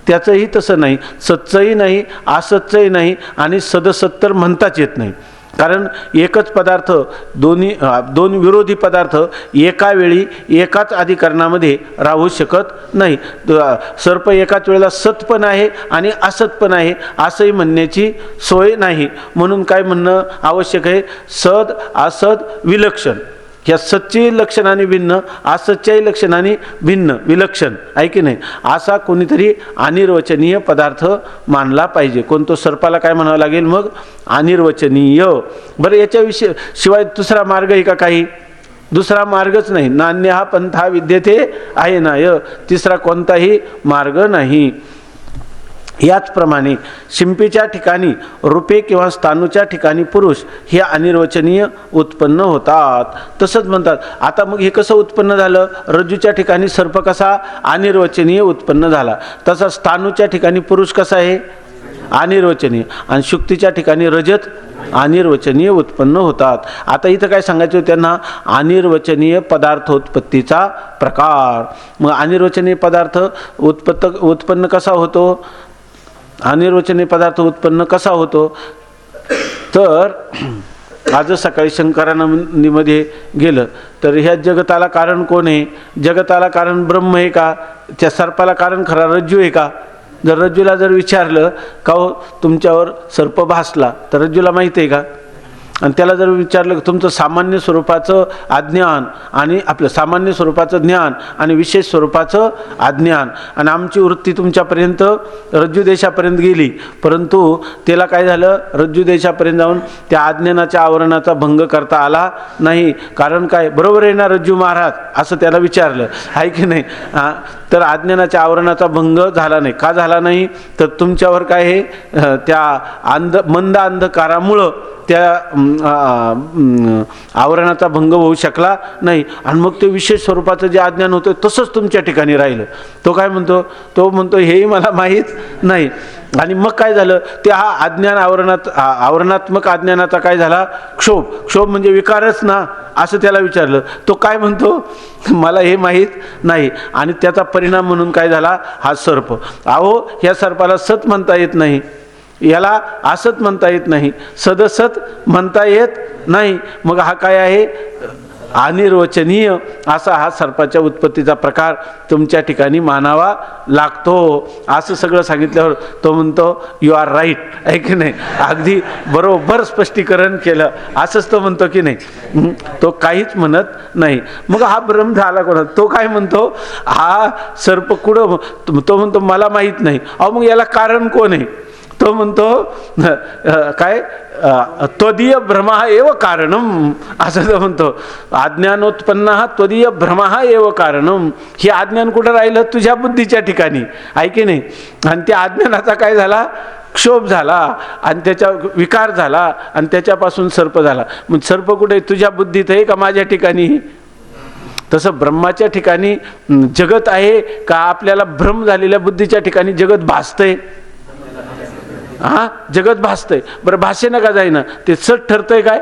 त्याचंही तसं नाही. सच्चही नाही, असतचंही नाही, आणि सदसत तर म्हणताच येत नाही, कारण एकच पदार्थ दोन विरोधी पदार्थ एका वेळी एकाच अधिकरणामध्ये राहू शकत नाही. सर्प एकाच वेळेला सत पण आहे आणि असत पण आहे असंही म्हणण्याची सोय नाही. म्हणून काय म्हणणं आवश्यक आहे, सद असद विलक्षण. ह्या सच्ची लक्षणाने भिन्न, असच्च्याही लक्षणाने भिन्न, विलक्षण, आहे की नाही? असा कोणीतरी अनिर्वचनीय पदार्थ मानला पाहिजे. कोणतो सर्पाला काय म्हणावं लागेल मग? अनिर्वचनीय. बरं, याच्याविषयी शिवाय दुसरा मार्ग आहे का काही? दुसरा मार्गच नाही. नान्य हा पंथा विद्यते आहे ना, तिसरा कोणताही मार्ग नाही. याचप्रमाणे शिंपीच्या ठिकाणी रूपे किंवा स्थानूच्या ठिकाणी पुरुष हे अनिर्वचनीय उत्पन्न होतात. तसंच म्हणतात. आता मग हे कसं उत्पन्न झालं? रज्जूच्या ठिकाणी सर्प कसा अनिर्वचनीय उत्पन्न झाला, तसा स्थानूच्या ठिकाणी पुरुष कसा आहे अनिर्वचनीय, आणि शुक्तीच्या ठिकाणी रजत अनिर्वचनीय उत्पन्न होतात. आता इथं काय सांगायचं होतं त्यांना? अनिर्वचनीय पदार्थोत्पत्तीचा प्रकार. मग अनिर्वचनीय पदार्थ उत्पन्न कसा होतो? अनिर्वचनीय पदार्थ उत्पन्न कसा होतो? तर आज सकाळी शंकरानंदीमध्ये गेलं तर ह्या जगताला कारण कोण आहे? जगताला कारण ब्रह्म आहे का? त्या सर्पाला कारण खरा रज्जू आहे का? जर रज्जूला जर विचारलं का हो तुमच्यावर सर्प भासला, तर रज्जूला माहिती आहे का? आणि त्याला जर विचारलं की तुमचं सामान्य स्वरूपाचं अज्ञान आणि आपलं सामान्य स्वरूपाचं ज्ञान आणि विशेष स्वरूपाचं अज्ञान, आणि आमची वृत्ती तुमच्यापर्यंत रज्जू देशापर्यंत गेली, परंतु त्याला काय झालं? रज्जू देशापर्यंत जाऊन त्या अज्ञानाच्या आवरणाचा भंग करता आला नाही. कारण काय? बरोबर आहे ना रज्जू महाराज? असं त्याला विचारलं, आहे की नाही? तर अज्ञानाच्या आवरणाचा भंग झाला नाही. का झाला नाही? तर तुमच्यावर काय आहे, त्या मंद अंधकारामुळं त्या आवरणाचा भंग होऊ शकला नाही, आणि मग ते विशेष स्वरूपाचं जे अज्ञान होतं तसंच तुमच्या ठिकाणी राहिलं. तो काय म्हणतो? तो म्हणतो हेही मला माहीत नाही. आणि मग काय झालं? ते हा अज्ञान आवरणात्मक अज्ञानाचा काय झाला? क्षोभ. क्षोभ म्हणजे विकारच ना, असं त्याला विचारलं. तो काय म्हणतो? मला हे माहीत नाही. आणि त्याचा परिणाम म्हणून काय झाला? हा सर्प. अहो, ह्या सर्पाला सत म्हणता येत नाही, याला असत म्हणता येत नाही, सदसत म्हणता येत नाही. मग हा काय आहे? अनिर्वचनीय असा हा सर्पाच्या उत्पत्तीचा प्रकार तुमच्या ठिकाणी मानावा लागतो. असं सगळं सांगितल्यावर तो म्हणतो यू आर राईट, आहे की नाही, अगदी बरोबर स्पष्टीकरण केलं असंच तो म्हणतो की नाही. तो काहीच म्हणत नाही. मग हा भ्रम झाला कोणा? तो काय म्हणतो, हा सर्प कुठं, तो म्हणतो मला माहीत नाही. अहो मग याला कारण कोण आहे? तो म्हणतो काय, त्वदीय भ्रम एव कारणम, असं तो म्हणतो. अज्ञानोत्पन्न त्वदीय भ्रम एव कारणम. हे अज्ञान कुठं राहिलं? तुझ्या बुद्धीच्या ठिकाणी, आहे की नाही. आणि त्या अज्ञानाचा काय झाला? क्षोभ झाला आणि त्याचा विकार झाला आणि त्याच्यापासून सर्प झाला. मग सर्प कुठे? तुझ्या बुद्धीत आहे का माझ्या ठिकाणी? तसं ब्रह्माच्या ठिकाणी जगत आहे का आपल्याला भ्रम झालेल्या बुद्धीच्या ठिकाणी जगत भासतंय? हा, जगत भासतंय. बरं भाषे नका जाईना, ते सत ठरतंय काय?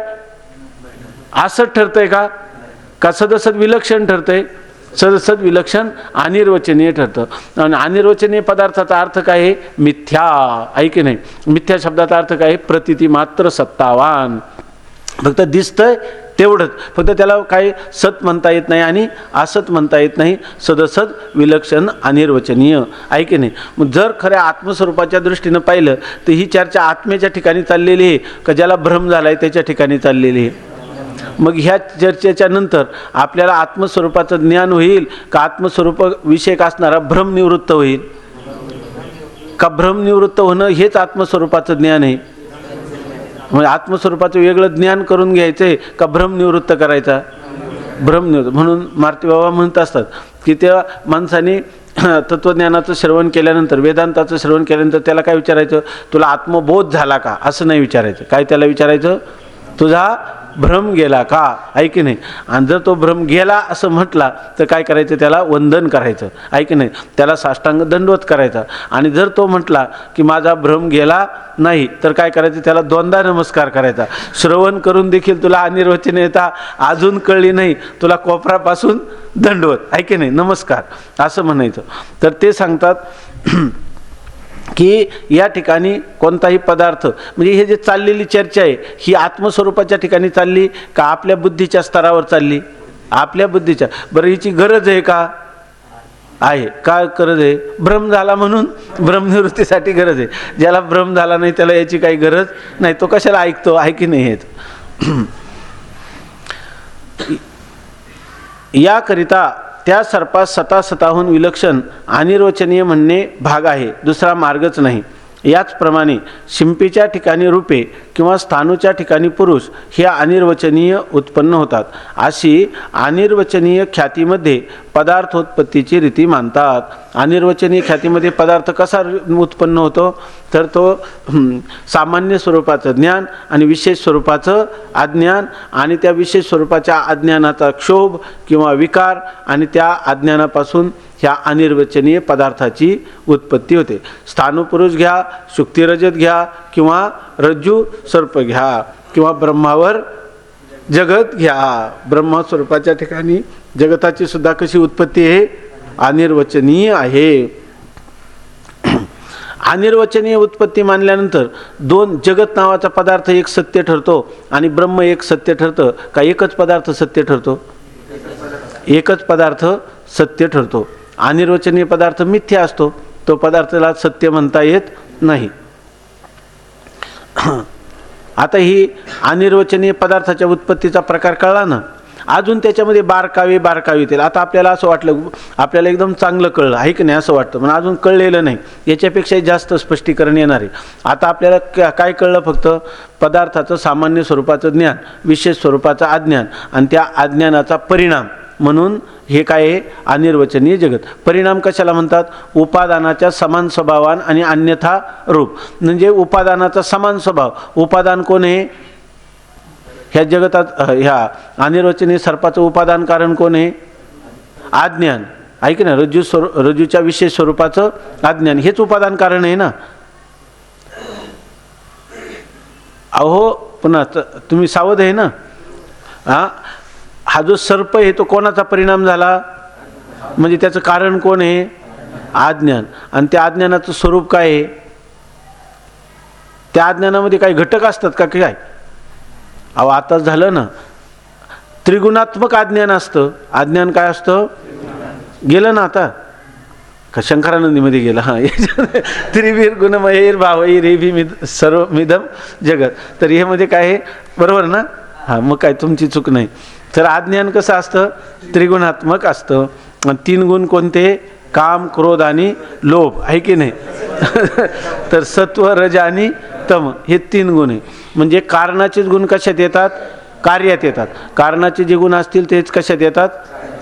असत ठरतंय का? का सदसद विलक्षण ठरतंय? सदसद विलक्षण अनिर्वचनीय ठरतं. आणि अनिर्वचनीय पदार्थाचा अर्थ काय आहे? मिथ्या, आहे की नाही. मिथ्या शब्दाचा अर्थ काय आहे? प्रतीती मात्र सत्तावान, फक्त दिसतंय तेवढंच. फक्त त्याला काही सत म्हणता येत नाही आणि असत म्हणता येत नाही. सदसद विलक्षण अनिर्वचनीय, आहे की नाही. मग जर खऱ्या आत्मस्वरूपाच्या दृष्टीनं पाहिलं तर ही चर्चा आत्मेच्या ठिकाणी चाललेली आहे का ज्याला भ्रम झाला आहे त्याच्या ठिकाणी चाललेली आहे? मग ह्या चर्चेच्या नंतर आपल्याला आत्मस्वरूपाचं ज्ञान होईल का आत्मस्वरूप विषयक असणारा भ्रम निवृत्त होईल? का भ्रम निवृत्त होणं हेच आत्मस्वरूपाचं ज्ञान आहे? म्हणजे आत्मस्वरूपाचं वेगळं ज्ञान करून घ्यायचं आहे का भ्रम निवृत्त करायचा? भ्रम निवृत्त. म्हणून मारुती बाबा म्हणत असतात की त्या माणसाने तत्त्वज्ञानाचं श्रवण केल्यानंतर, वेदांताचं श्रवण केल्यानंतर त्याला काय विचारायचं? तुला आत्मबोध झाला का? असं नाही विचारायचं. काय त्याला विचारायचं? तुझा भ्रम गेला का, आहे की नाही. आणि जर तो भ्रम गेला असं म्हटला तर काय करायचं? त्याला वंदन करायचं, आहे की नाही. त्याला साष्टांग दंडवत करायचा. आणि जर तो म्हटला की माझा भ्रम गेला नाही तर काय करायचं? त्याला दोनदा नमस्कार करायचा. श्रवण करून देखील तुला अनिर्वचनीयता अजून कळली नाही, तुला कोपरापासून दंडवत, आहे की नाही, नमस्कार असं म्हणायचं. तर ते सांगतात की या ठिकाणी कोणताही पदार्थ, म्हणजे हे जे चाललेली चर्चा आहे ही आत्मस्वरूपाच्या ठिकाणी चालली का आपल्या बुद्धीच्या स्तरावर चालली? आपल्या बुद्धीच्या. बरं हिची गरज आहे का? आहे. काय गरज आहे? भ्रम झाला म्हणून भ्रमनिवृत्तीसाठी गरज आहे. ज्याला भ्रम झाला नाही त्याला याची काही गरज नाही, तो कशाला ऐकतो, आहे की नाही. याकरिता त्या सर्पास सतासताहून विलक्षण अनिर्वचनीय म्हणणे भाग आहे, दुसरा मार्गच नाही. याचप्रमाणे शिंपीच्या ठिकाणी रूपे किंवा स्थानूच्या ठिकाणी पुरुष हे अनिर्वचनीय उत्पन्न होतात. अशी अनिर्वचनीय ख्यातीमध्ये पदार्थोत्पत्तीची रीती मानतात. अनिर्वचनीय ख्यातीमध्ये पदार्थ कसा उत्पन्न होतो? तर तो सामान्य स्वरूपाचं ज्ञान आणि विशेष स्वरूपाचं अज्ञान, आणि त्या विशेष स्वरूपाच्या अज्ञानाचा क्षोभ किंवा विकार, आणि त्या अज्ञानापासून ह्या अनिर्वचनीय पदार्थाची उत्पत्ती होते. स्थाणुपुरुष घ्या, शुक्तिरजत घ्या, किंवा रज्जू सर्प घ्या, किंवा ब्रह्मावर जगत घ्या. ब्रह्मस्वरूपाच्या ठिकाणी जगताची सुद्धा कशी उत्पत्ती आहे? अनिर्वचनीय आहे. अनिर्वचनीय उत्पत्ती मानल्यानंतर दोन, जगत नावाचा पदार्थ एक सत्य ठरतो आणि ब्रह्म एक सत्य ठरतं का एकच पदार्थ सत्य ठरतो? एकच पदार्थ सत्य ठरतो. अनिर्वचनीय पदार्थ मिथ्या असतो, तो पदार्थाला सत्य म्हणता येत नाही. आता ही अनिर्वचनीय पदार्थाच्या उत्पत्तीचा प्रकार कळला ना. अजून त्याच्यामध्ये बारकावे येतील. आता आपल्याला असं वाटलं, आपल्याला एकदम चांगलं कळलं, आहे की नाही, असं वाटतं, पण अजून कळलेलं नाही. याच्यापेक्षाही जास्त स्पष्टीकरण येणार आहे. आता आपल्याला काय कळलं? फक्त पदार्थाचं सामान्य स्वरूपाचं ज्ञान, विशेष स्वरूपाचं अज्ञान, आणि त्या अज्ञानाचा परिणाम म्हणून हे काय आहे? अनिर्वचनीय जगत. परिणाम कशाला म्हणतात? उपादानाच्या समान स्वभावान आणि अन्यथा रूप. म्हणजे उपादानाचा समान स्वभाव. उपादान कोण आहे? ह्या जगतात, ह्या अनिर्वचनीय सर्पाचं उपादान कारण कोण आहे? अज्ञान, आहे की नाही. रज्जूच्या विशेष स्वरूपाचं अज्ञान हेच उपादान कारण आहे ना. अहो पुन्हा तुम्ही सावध आहे ना. हा जो सर्प आहे तो कोणाचा परिणाम झाला? म्हणजे त्याचं कारण कोण आहे? अज्ञान. आणि त्या अज्ञानाचं स्वरूप काय आहे? त्या अज्ञानामध्ये काही घटक असतात का काय? अहो आताच झालं ना. त्रिगुणात्मक अज्ञान असतं. अज्ञान काय असतं? गेलं ना आता का शंकरानंदीमध्ये गेलं. हां, त्रिवीर गुणमयैर भावैर हे सर्व मिदम जगत. तर ह्यामध्ये काय आहे? बरोबर ना? हां, मग काय तुमची चूक नाही. तर अज्ञान कसं असतं? त्रिगुणात्मक असतं. तीन गुण कोणते? काम, क्रोध आणि लोभ, आहे की नाही? तर सत्व, रज आणि तम हे तीन गुण आहे. म्हणजे कारणाचेच गुण कशात येतात? कार्यात येतात. कारणाचे जे गुण असतील तेच कशात येतात?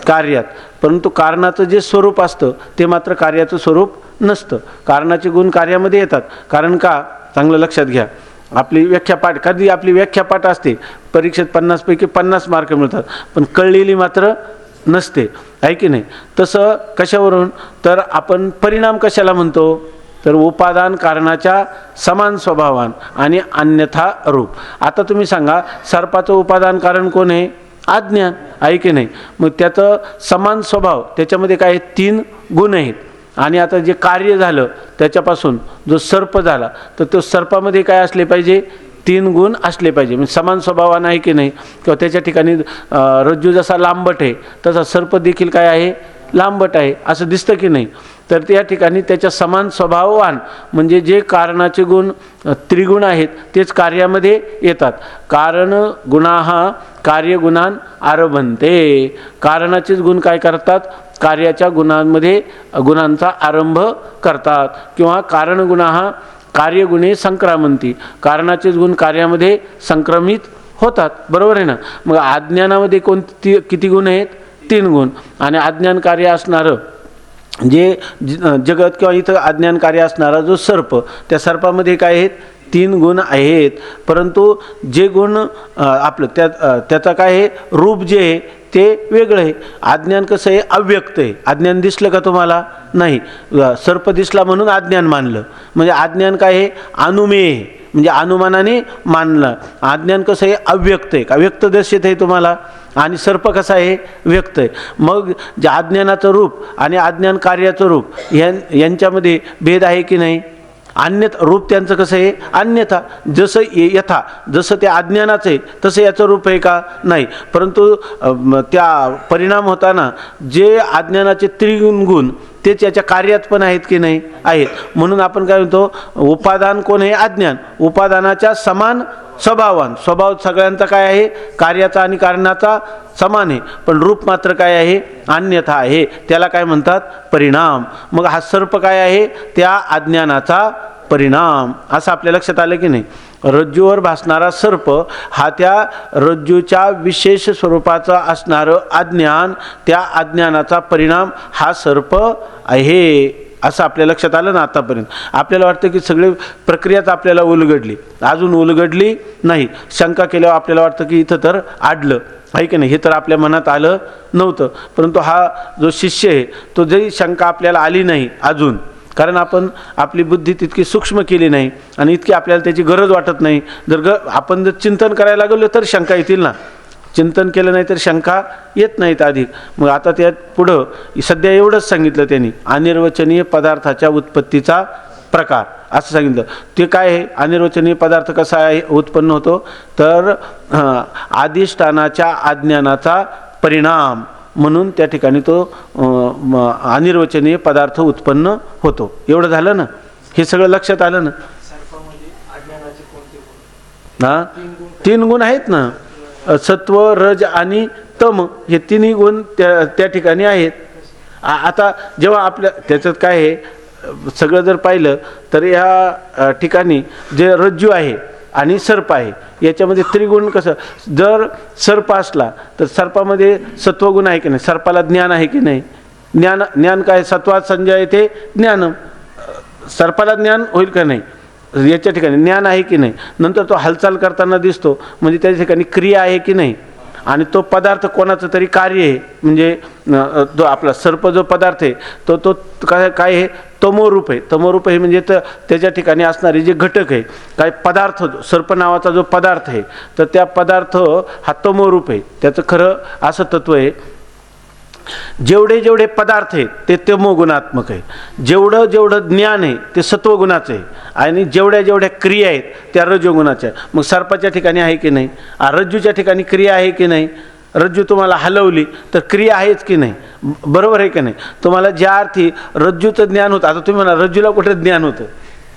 कार्यात. परंतु कारणाचं जे स्वरूप असतं ते मात्र कार्याचं स्वरूप नसतं. कारणाचे गुण कार्यामध्ये येतात. कारण का? चांगलं लक्षात घ्या. आपली व्याख्यापाठ, कधी आपली व्याख्यापाठ असते, परीक्षेत 50 पैकी 50 मार्क मिळतात, पण कळलेली मात्र नसते, आहे की नाही? तसं कशावरून? तर आपण परिणाम कशाला म्हणतो? तर उपादान कारणाच्या समान स्वभावान आणि अन्यथा रूप. आता तुम्ही सांगा, सर्पाचं उपादान कारण कोण आहे? अज्ञान, आहे की नाही? मग त्याचं समान स्वभाव, त्याच्यामध्ये काय? तीन गुण आहेत. आणि आता जे कार्य झालं त्याच्यापासून जो सर्प झाला, तर तो सर्पामध्ये काय असले पाहिजे? तीन गुण असले पाहिजे. म्हणजे समान स्वभावानं, आहे की नाही? किंवा त्याच्या ठिकाणी रज्जू जसा लांबट आहे तसा सर्प देखील काय आहे? लांबट आहे, असं दिसतं की नाही? तर त्या ठिकाणी त्याच्या समान स्वभाववान, म्हणजे जे कारणाचे गुण त्रिगुण आहेत तेच कार्यामध्ये येतात. कारण गुणाः कार्यगुणान आरभन्ते. कारणाचेच गुण काय करतात? कार्याच्या गुणांमध्ये गुणांचा आरंभ करतात. किंवा कारणगुणाः कार्यगुणे संक्रामंती. कारणाचेच गुण कार्यामध्ये संक्रमित होतात. बरोबर आहे ना? मग अज्ञानामध्ये किती गुण आहेत? तीन गुण. आणि अज्ञान कार्य असणारं जे जगत किंवा इथं अज्ञान कार्य असणारा जो सर्प, त्या सर्पामध्ये काय आहेत? तीन गुण आहेत. परंतु जे गुण आपलं त्याचा काय आहे? रूप जे आहे ते वेगळं आहे. अज्ञान कसं आहे? अव्यक्त आहे. अज्ञान दिसलं का तुम्हाला? नाही. सर्प दिसला म्हणून अज्ञान मानलं, म्हणजे अज्ञान काय आहे? अनुमेय आहे, म्हणजे अनुमानाने मानलं. अज्ञान कसं आहे? अव्यक्त आहे. अव्यक्त दर्शित आहे तुम्हाला. आणि सर्प कसा आहे? व्यक्त आहे. मग जे अज्ञानाचं रूप आणि अज्ञान कार्याचं रूप यांच्यामध्ये भेद आहे की नाही? अन्यथा रूप त्यांचं कसं आहे? अन्यथा. जसं यथा जसं ते अज्ञानाचं आहे तसं याचं रूप आहे का? नाही. परंतु त्या परिणाम होताना जे अज्ञानाचे त्रिगुण गुण तेच याच्या कार्यात पण आहेत की नाही? आहेत. म्हणून आपण काय म्हणतो? उपादान कोण आहे? अज्ञान. उपादानाच्या समान स्वभावान. स्वभाव सगळ्यांचा काय आहे? कार्याचा आणि कारणाचा समान आहे, पण रूप मात्र काय आहे? अन्यथा आहे. त्याला काय म्हणतात? परिणाम. मग हा सर्प काय आहे? त्या अज्ञानाचा परिणाम. असं आपल्या लक्षात आलं की नाही? रज्जूवर भासणारा सर्प हा त्या रज्जूच्या विशेष स्वरूपाचा असणारं अज्ञान, त्या अज्ञानाचा परिणाम हा सर्प आहे, असं आपल्या लक्षात आलं ना? आतापर्यंत आपल्याला वाटतं की सगळी प्रक्रियाच आपल्याला उलगडली, अजून उलगडली नाही. शंका केल्यावर आपल्याला वाटतं की इथं तर आडलं, आहे की नाही? हे तर आपल्या मनात आलं नव्हतं. परंतु हा जो शिष्य आहे तो जरी शंका आपल्याला आली नाही अजून, कारण आपण आपली बुद्धी तितकी सूक्ष्म केली नाही आणि इतकी आपल्याला त्याची गरज वाटत नाही. आपण जर चिंतन करायला लागलो तर शंका येतील ना. चिंतन केलं नाही तर शंका येत नाहीत अधिक. मग आता त्यात पुढं सध्या एवढंच सांगितलं त्यांनी, अनिर्वचनीय पदार्थाच्या उत्पत्तीचा प्रकार असं सांगितलं. ते काय आहे? अनिर्वचनीय पदार्थ कसा आहे उत्पन्न होतो? तर अधिष्ठानाच्या अज्ञानाचा परिणाम म्हणून त्या ठिकाणी तो अनिर्वचनीय पदार्थ उत्पन्न होतो. एवढं झालं ना? हे सगळं लक्षात आलं ना? हां, तीन गुण आहेत ना, सत्व, रज आणि तम, हे तिन्ही गुण त्या ठिकाणी आहेत. आता जेव्हा आपल्या त्याच्यात काय आहे, सगळं जर पाहिलं तर या ठिकाणी जे रज्जू आहे आणि सर्प आहे याच्यामध्ये त्रिगुण कसं? जर सर्प असला तर सर्पामध्ये सत्वगुण आहे की नाही? सर्पाला ज्ञान आहे की नाही? ज्ञान काय? सत्वात संजय येते ज्ञान. सर्पाला ज्ञान होईल का नाही? याच्या ठिकाणी ज्ञान आहे की नाही? नंतर तो हालचाल करताना दिसतो, म्हणजे त्या ठिकाणी क्रिया आहे की नाही? आणि तो पदार्थ कोणाचं तरी कार्य आहे, म्हणजे जो आपला सर्प जो पदार्थ आहे तो काय आहे? तमोरूप आहे. तमोरूप आहे म्हणजे तर त्याच्या ठिकाणी असणारे जे घटक आहे, काय पदार्थ, सर्प नावाचा जो पदार्थ आहे तर त्या पदार्थ हा तमोरूप आहे. त्याचं खरं असं तत्व आहे, जेवढे जेवढे पदार्थ आहेत ते तमोगुणात्मक आहे, जेवढं ज्ञान आहे ते सत्वगुणाचं आहे, आणि जेवढ्या क्रिया आहेत त्या रजोगुणाच्या आहे. मग सर्पाच्या ठिकाणी आहे की नाही? रज्जूच्या ठिकाणी क्रिया आहे की नाही? रज्जू तुम्हाला हलवली तर क्रिया आहेच की नाही, बरोबर आहे की नाही. तुम्हाला ज्या अर्थी रज्जूचं ज्ञान होतं, आता तुम्ही म्हणा रज्जूला कुठे ज्ञान होतं,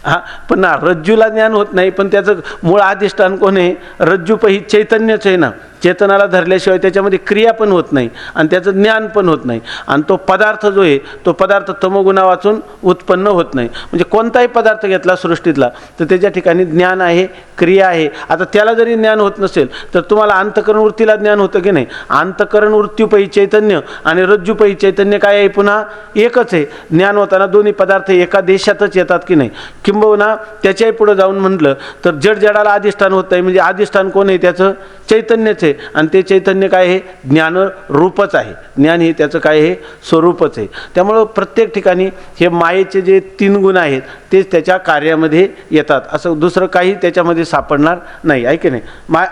हां, पण ना रज्जूला ज्ञान होत नाही, पण त्याचं मूळ अधिष्ठान कोण आहे, रज्जूपही चैतन्यच आहे ना. चेतनाला धरल्याशिवाय त्याच्यामध्ये क्रिया पण होत नाही आणि त्याचं ज्ञान पण होत नाही. आणि तो पदार्थ जो आहे तो पदार्थ तमोगुणा वाचून उत्पन्न होत नाही. म्हणजे कोणताही पदार्थ घेतला सृष्टीतला तर त्याच्या ठिकाणी ज्ञान आहे, क्रिया आहे. आता त्याला जरी ज्ञान होत नसेल तर तुम्हाला अंतःकरण वृत्तीला ज्ञान होतं की नाही. अंतःकरण वृत्तीपैकी चैतन्य आणि रज्जूपैकी चैतन्य काय आहे, पुन्हा एकच आहे. ज्ञान होताना दोन्ही पदार्थ एका देशातच येतात की नाही. किंबहुना त्याच्याही पुढे जाऊन म्हटलं तर जडाला अधिष्ठान होत आहे, म्हणजे अधिष्ठान कोण आहे, त्याचं चैतन्यच आहे. आणि ते चैतन्य काय आहे, ज्ञान रूपच आहे. ज्ञान हे त्याचं काय आहे, स्वरूपच आहे. त्यामुळं प्रत्येक ठिकाणी हे मायेचे जे 3 गुण आहेत तेच त्याच्या कार्यामध्ये येतात, असं दुसरं काही त्याच्यामध्ये सापडणार नाही, आहे की नाही.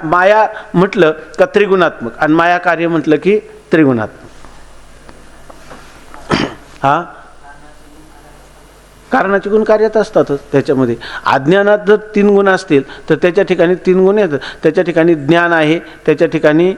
माया म्हटलं का त्रिगुणात्मक आणि माया कार्य म्हटलं की त्रिगुणात्मक. हा, कारणाचे गुण कार्यात असतातच. त्याच्यामध्ये अज्ञानात जर 3 गुण असतील तर त्याच्या ठिकाणी 3 गुण येतात. त्याच्या ठिकाणी ज्ञान आहे, त्याच्या ठिकाणी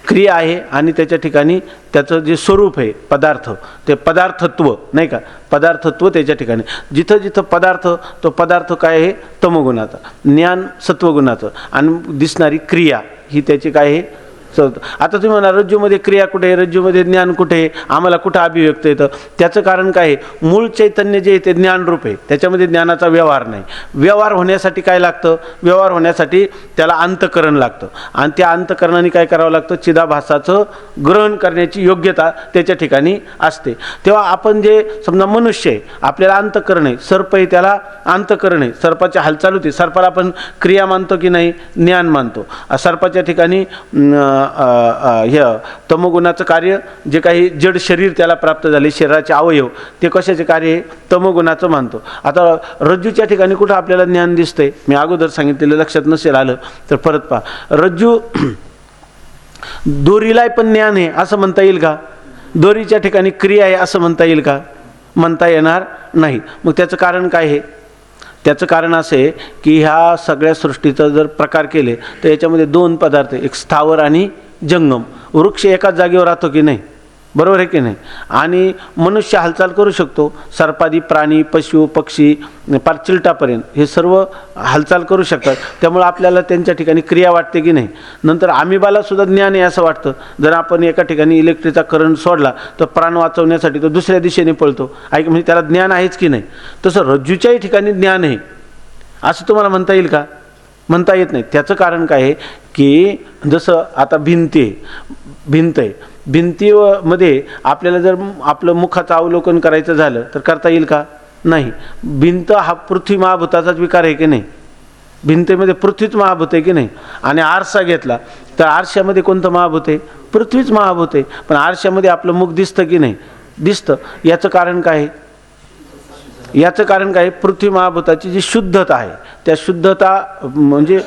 क्रिया आहे आणि त्याच्या ठिकाणी त्याचं जे स्वरूप आहे पदार्थ, ते पदार्थत्व नाही का, पदार्थत्व त्याच्या ठिकाणी. जिथं जिथं पदार्थ, तो पदार्थ काय आहे, तमोगुणाचा, ज्ञान सत्वगुणाचं आणि दिसणारी क्रिया ही त्याची काय आहे. आता तुम्ही म्हणा रज्जूमध्ये क्रिया कुठे आहे, रज्जूमध्ये ज्ञान कुठे आहे, आम्हाला कुठं अभिव्यक्त येतं. त्याचं कारण काय आहे, मूळ चैतन्य जे आहे ते ज्ञानरूप आहे, त्याच्यामध्ये ज्ञानाचा व्यवहार नाही. व्यवहार होण्यासाठी काय लागतं, व्यवहार होण्यासाठी त्याला अंतःकरण लागतं आणि त्या अंतःकरणाने काय करावं लागतं, चिदाभासाचं ग्रहण करण्याची योग्यता त्याच्या ठिकाणी असते. तेव्हा आपण जे समजा मनुष्य आहे, आपल्याला अंतःकरण आहे, सर्प आहे त्याला अंतःकरण आहे, सर्पाची हालचाल होती, सर्पाला आपण क्रिया मानतो की नाही, ज्ञान मानतो. सर्पाच्या ठिकाणी हे तमोगुणाचं कार्य, जे काही जड शरीर त्याला प्राप्त झाले, शरीराचे अवयव, ते कशाचे कार्य आहे, तमोगुणाचं मानतो. आता रज्जूच्या ठिकाणी कुठं आपल्याला ज्ञान दिसतंय, मी अगोदर सांगितलेलं लक्षात नसेल आलं तर परत पहा. रज्जू दोरीला पण ज्ञान आहे असं म्हणता येईल का, दोरीच्या ठिकाणी क्रिया आहे असं म्हणता येईल का, म्हणता येणार नाही. मग त्याचं कारण काय आहे, त्याचं कारण असं आहे की ह्या सगळ्या सृष्टीचं जर प्रकार केले तर याच्यामध्ये 2 पदार्थ, एक स्थावर आणि जंगम. वृक्ष एकाच जागेवर राहतो की नाही, बरोबर आहे की नाही. आणि मनुष्य हालचाल करू शकतो, सर्पादी प्राणी, पशु पक्षी पार चिलटापर्यंत हे सर्व हालचाल करू शकतात. त्यामुळे आपल्याला त्यांच्या ठिकाणी क्रिया वाटते की नाही. नंतर आमिबाला सुद्धा ज्ञान आहे असं वाटतं. जर आपण एका ठिकाणी इलेक्ट्रिकचा करंट सोडला तर प्राण वाचवण्यासाठी तो दुसऱ्या दिशेने पळतो, ऐक, म्हणजे त्याला ज्ञान आहेच की नाही. तसं रज्जूच्याही ठिकाणी ज्ञान आहे असं तुम्हाला म्हणता येईल का, म्हणता येत नाही. त्याचं कारण काय आहे की जसं आता भिंत आहे, भिंतीमध्ये आपल्याला जर आपलं मुखाचं अवलोकन करायचं झालं तर करता येईल का, नाही. भिंत हा पृथ्वी महाभूताचाच विकार आहे की नाही, भिंतीमध्ये पृथ्वीच महाभूत आहे की नाही. आणि आरसा घेतला तर आरशामध्ये कोणतं महाभूत आहे, पृथ्वीच महाभूत आहे. पण आरशामध्ये आपलं मुख दिसतं की नाही, दिसतं. याचं कारण काय आहे, याचं कारण काय, पृथ्वी महाभूताची जी शुद्धता आहे, त्या शुद्धता म्हणजे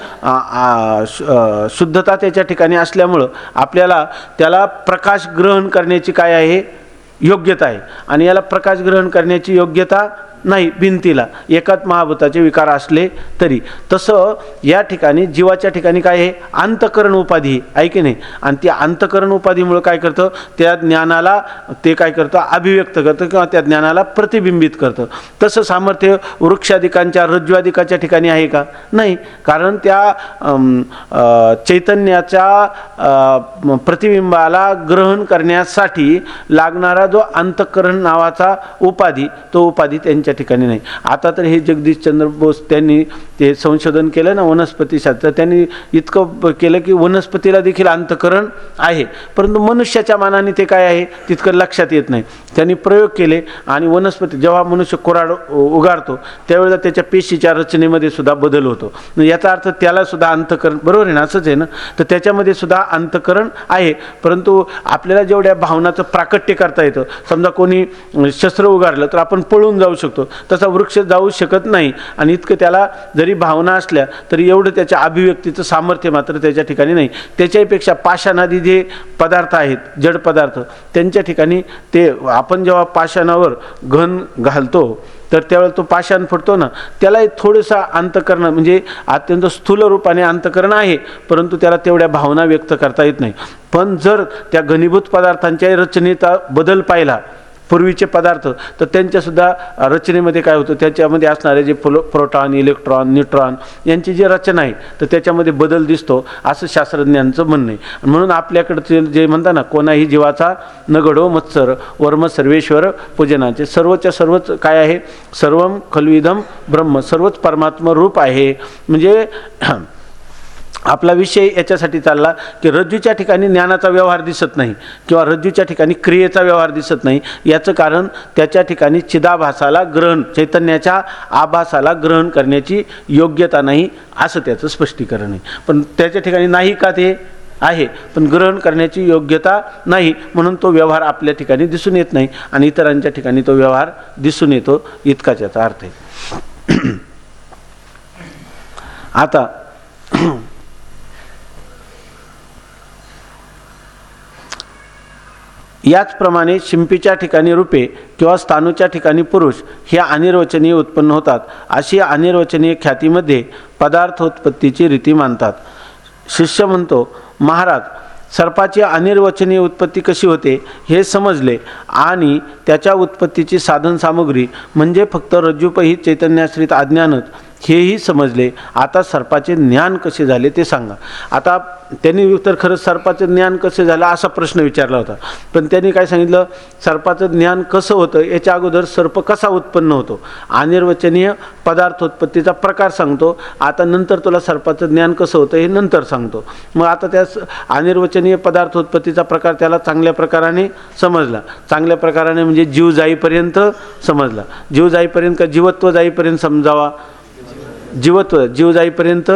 शुद्धता त्याच्या ठिकाणी असल्यामुळं आपल्याला त्याला प्रकाश ग्रहण करण्याची काय आहे, योग्यता आहे. आणि याला प्रकाश ग्रहण करण्याची योग्यता नाही भिंतीला, एकाच महाभूताचे विकार असले तरी. तसं या ठिकाणी जीवाच्या ठिकाणी काय आहे, अंतःकरण उपाधी आहे की नाही. आणि त्या अंतःकरण उपाधीमुळे काय करतं, त्या ज्ञानाला ते काय करतं, अभिव्यक्त करतं किंवा त्या ज्ञानाला प्रतिबिंबित करतं. तसं सामर्थ्य वृक्षादिकांच्या रज्ज्वादिकाच्या ठिकाणी आहे का, नाही. कारण त्या चैतन्याच्या प्रतिबिंबाला ग्रहण करण्यासाठी लागणारा जो अंतःकरण नावाचा उपाधी, तो उपाधी त्यांच्या ठिकाणी नाही. आता तर हे जगदीशचंद्र बोस त्यांनी ते संशोधन केलं ना वनस्पतीशास्त्र, त्यांनी इतकं केलं की वनस्पतीला देखील अंतःकरण आहे, परंतु मनुष्याच्या मानाने ते काय आहे तितकं लक्षात येत नाही. त्यांनी प्रयोग केले आणि वनस्पती जेव्हा मनुष्य कोराड उगारतो त्यावेळेला त्याच्या पेशीच्या रचनेमध्ये सुद्धा बदल होतो. याचा अर्थ त्याला सुद्धा अंतःकरण, बरोबर आहे ना, असंच आहे ना. तर त्याच्यामध्ये सुद्धा अंतःकरण आहे, परंतु आपल्याला जेवढ्या भावनाचं प्राकट्य करता येतं, समजा कोणी शस्त्र उगारलं तर आपण पळून जाऊ शकतो, तसा वृक्ष जाऊ शकत नाही. आणि इतकं त्याला जरी भावना असल्या तरी एवढं त्याच्या अभिव्यक्तीचं सामर्थ्य मात्र त्याच्या ठिकाणी नाही. त्याच्यापेक्षा पाषाणादी जे पदार्थ आहेत, जड पदार्थ, त्यांच्या ठिकाणी ते आपण जेव्हा पाषाणावर घन घालतो तर त्यावेळेला तो पाषाण फुटतो ना, त्यालाही थोडंसं अंतःकरण म्हणजे अत्यंत स्थूल रूपाने अंतःकरण आहे, परंतु त्याला तेवढ्या भावना व्यक्त करता येत नाही. पण जर त्या घनीभूत पदार्थांच्या रचनेत बदल पाहिला, पूर्वीचे पदार्थ, तर त्यांच्यासुद्धा रचनेमध्ये काय होतं, त्याच्यामध्ये असणारे जे प्रोटॉन, इलेक्ट्रॉन, न्यूट्रॉन यांची जी रचना आहे तर त्याच्यामध्ये बदल दिसतो, असं शास्त्रज्ञांचं म्हणणं आहे. म्हणून आपल्याकडचे जे म्हणतात ना, कोणाही जीवाचा न घडो मत्सर, वर्म सर्वेश्वर पूजनाचे, सर्वच्या सर्वच काय आहे, सर्वम खल्विदम ब्रह्म, सर्वच परमात्मा रूप आहे. म्हणजे आपला विषय याच्यासाठी चालला की रज्जूच्या ठिकाणी ज्ञानाचा व्यवहार दिसत नाही किंवा रज्जूच्या ठिकाणी क्रियेचा व्यवहार दिसत नाही. याचं कारण त्याच्या ठिकाणी चिदाभासाला ग्रहण, चैतन्याच्या आभासाला ग्रहण करण्याची योग्यता नाही, असं त्याचं स्पष्टीकरण आहे. पण त्याच्या ठिकाणी नाही का ते आहे, पण ग्रहण करण्याची योग्यता नाही, म्हणून तो व्यवहार आपल्या ठिकाणी दिसून येत नाही आणि इतरांच्या ठिकाणी तो व्यवहार दिसून येतो, इतकाच याचा अर्थ आहे. आता याचप्रमाणे शिंपीच्या ठिकाणी रूपे किंवा स्थाणूच्या ठिकाणी पुरुष हे अनिर्वचनीय उत्पन्न होतात. अशी अनिर्वचनीय ख्यातीमध्ये पदार्थोत्पत्तीची रीती मानतात. शिष्य म्हणतो, महाराज, सर्पाची अनिर्वचनीय उत्पत्ती कशी होते हे समजले आणि त्याच्या उत्पत्तीची साधन सामुग्री म्हणजे फक्त रज्जूपहित चैतन्याश्रित अज्ञानच हेही समजले. आता सर्पाचे ज्ञान कसे झाले ते सांगा. आता त्यांनी उत्तर खरंच सर्पाचं ज्ञान कसे झालं असा प्रश्न विचारला होता, पण त्यांनी काय सांगितलं, सर्पाचं ज्ञान कसं होतं याच्या अगोदर सर्प कसा उत्पन्न होतो, अनिर्वचनीय पदार्थोत्पत्तीचा प्रकार सांगतो, आता नंतर तुला सर्पाचं ज्ञान कसं होतं हे नंतर सांगतो. मग आता त्या अनिर्वचनीय पदार्थोत्पत्तीचा प्रकार त्याला चांगल्या प्रकाराने समजला. चांगल्या प्रकाराने म्हणजे जीव जाईपर्यंत समजला. जीव जाईपर्यंत का जीवत्व जाईपर्यंत समजावा, जीव जाईपर्यंत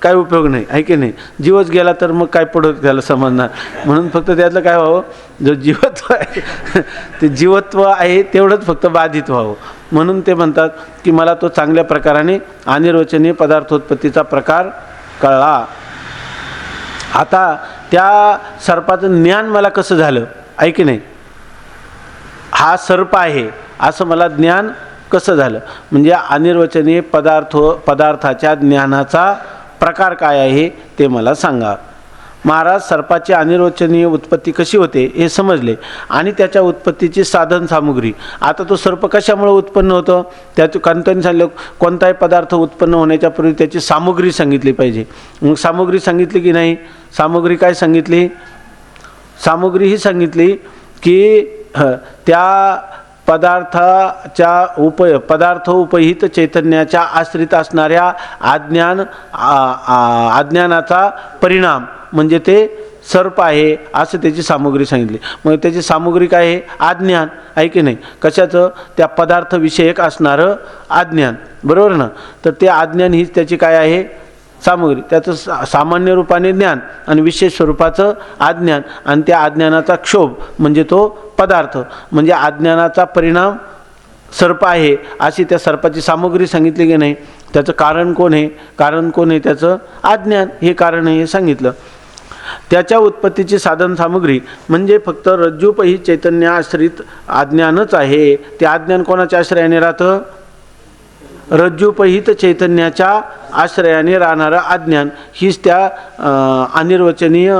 काय उपयोग नाही, आहे की नाही. जीवच गेला तर मग काय पुढं त्याला समजणार. म्हणून फक्त त्यातलं काय व्हावं, जो जीवत्व आहे ते जीवत्व आहे तेवढंच फक्त बाधित व्हावं. म्हणून ते म्हणतात की मला तो चांगल्या प्रकाराने अनिर्वचनीय पदार्थोत्पत्तीचा प्रकार कळला. आता त्या सर्पाचं ज्ञान मला कसं झालं, आहे की नाही, हा सर्प आहे असं मला ज्ञान कसं झालं, म्हणजे अनिर्वचनीय पदार्थाच्या ज्ञानाचा प्रकार काय आहे ते मला सांगा. महाराज, सर्पाची अनिर्वचनीय उत्पत्ती कशी होते हे समजले आणि त्याच्या उत्पत्तीची साधन सामुग्री. आता तो सर्प कशामुळे उत्पन्न होतो, त्यात कंटाने सांगितलं कोणताही पदार्थ उत्पन्न होण्याच्या पूर्वी त्याची सामुग्री सांगितली पाहिजे. मग सामुग्री सांगितली की नाही, सामुग्री काय सांगितली, सामुग्री ही सांगितली की त्या पदार्थ उपहित चैतन्याच्या आश्रित असणाऱ्या अज्ञानाचा परिणाम म्हणजे ते सर्प आहे असं त्याची सामुग्री सांगितली. मग त्याची सामुग्री काय आहे, अज्ञान, आहे की नाही. कशाचं, त्या पदार्थविषयक असणारं अज्ञान, बरोबर ना. तर ते अज्ञान हीच त्याची काय आहे, सामुग्री. त्याचं सामान्य रूपाने ज्ञान आणि विशेष स्वरूपाचं अज्ञान, आणि त्या अज्ञानाचा क्षोभ म्हणजे तो पदार्थ, म्हणजे अज्ञानाचा परिणाम सर्प आहे अशी त्या सर्पाची सामुग्री सांगितली की नाही. त्याचं कारण कोण आहे, कारण कोण आहे, त्याचं अज्ञान हे कारण आहे हे सांगितलं. त्याच्या उत्पत्तीची साधन सामुग्री म्हणजे फक्त रज्जूपहित चैतन्याश्रित अज्ञानच आहे. ते अज्ञान कोणाच्या आश्रयाने राहतं, रज्जूपहित चैतन्याच्या आश्रयाने राहणारं अज्ञान हीच त्या अनिर्वचनीय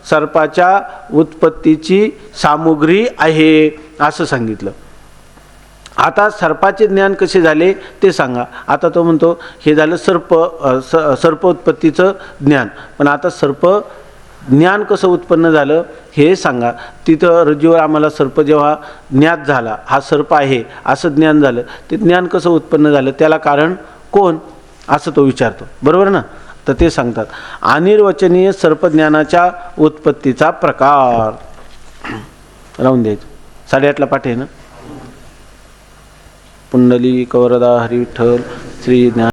सर्पाच्या उत्पत्तीची सामुग्री आहे असं सांगितलं. आता सर्पाचे ज्ञान कसे झाले ते सांगा. आता तो म्हणतो हे झालं सर्पोत्पत्तीचं ज्ञान, पण आता सर्प ज्ञान कसं उत्पन्न झालं हे सांगा. तिथं रज्जूवर आम्हाला सर्प जेव्हा ज्ञात झाला, हा सर्प आहे असं ज्ञान झालं, ते ज्ञान कसं उत्पन्न झालं, त्याला कारण कोण असं तो विचारतो, बरोबर ना. तर ते सांगतात अनिर्वचनीय सर्पज्ञानाच्या उत्पत्तीचा प्रकार. राहून द्यायचं, 8:30ला पाठ आहे ना. पुंडलिक वरदा हरी विठ्ठल श्री ज्ञान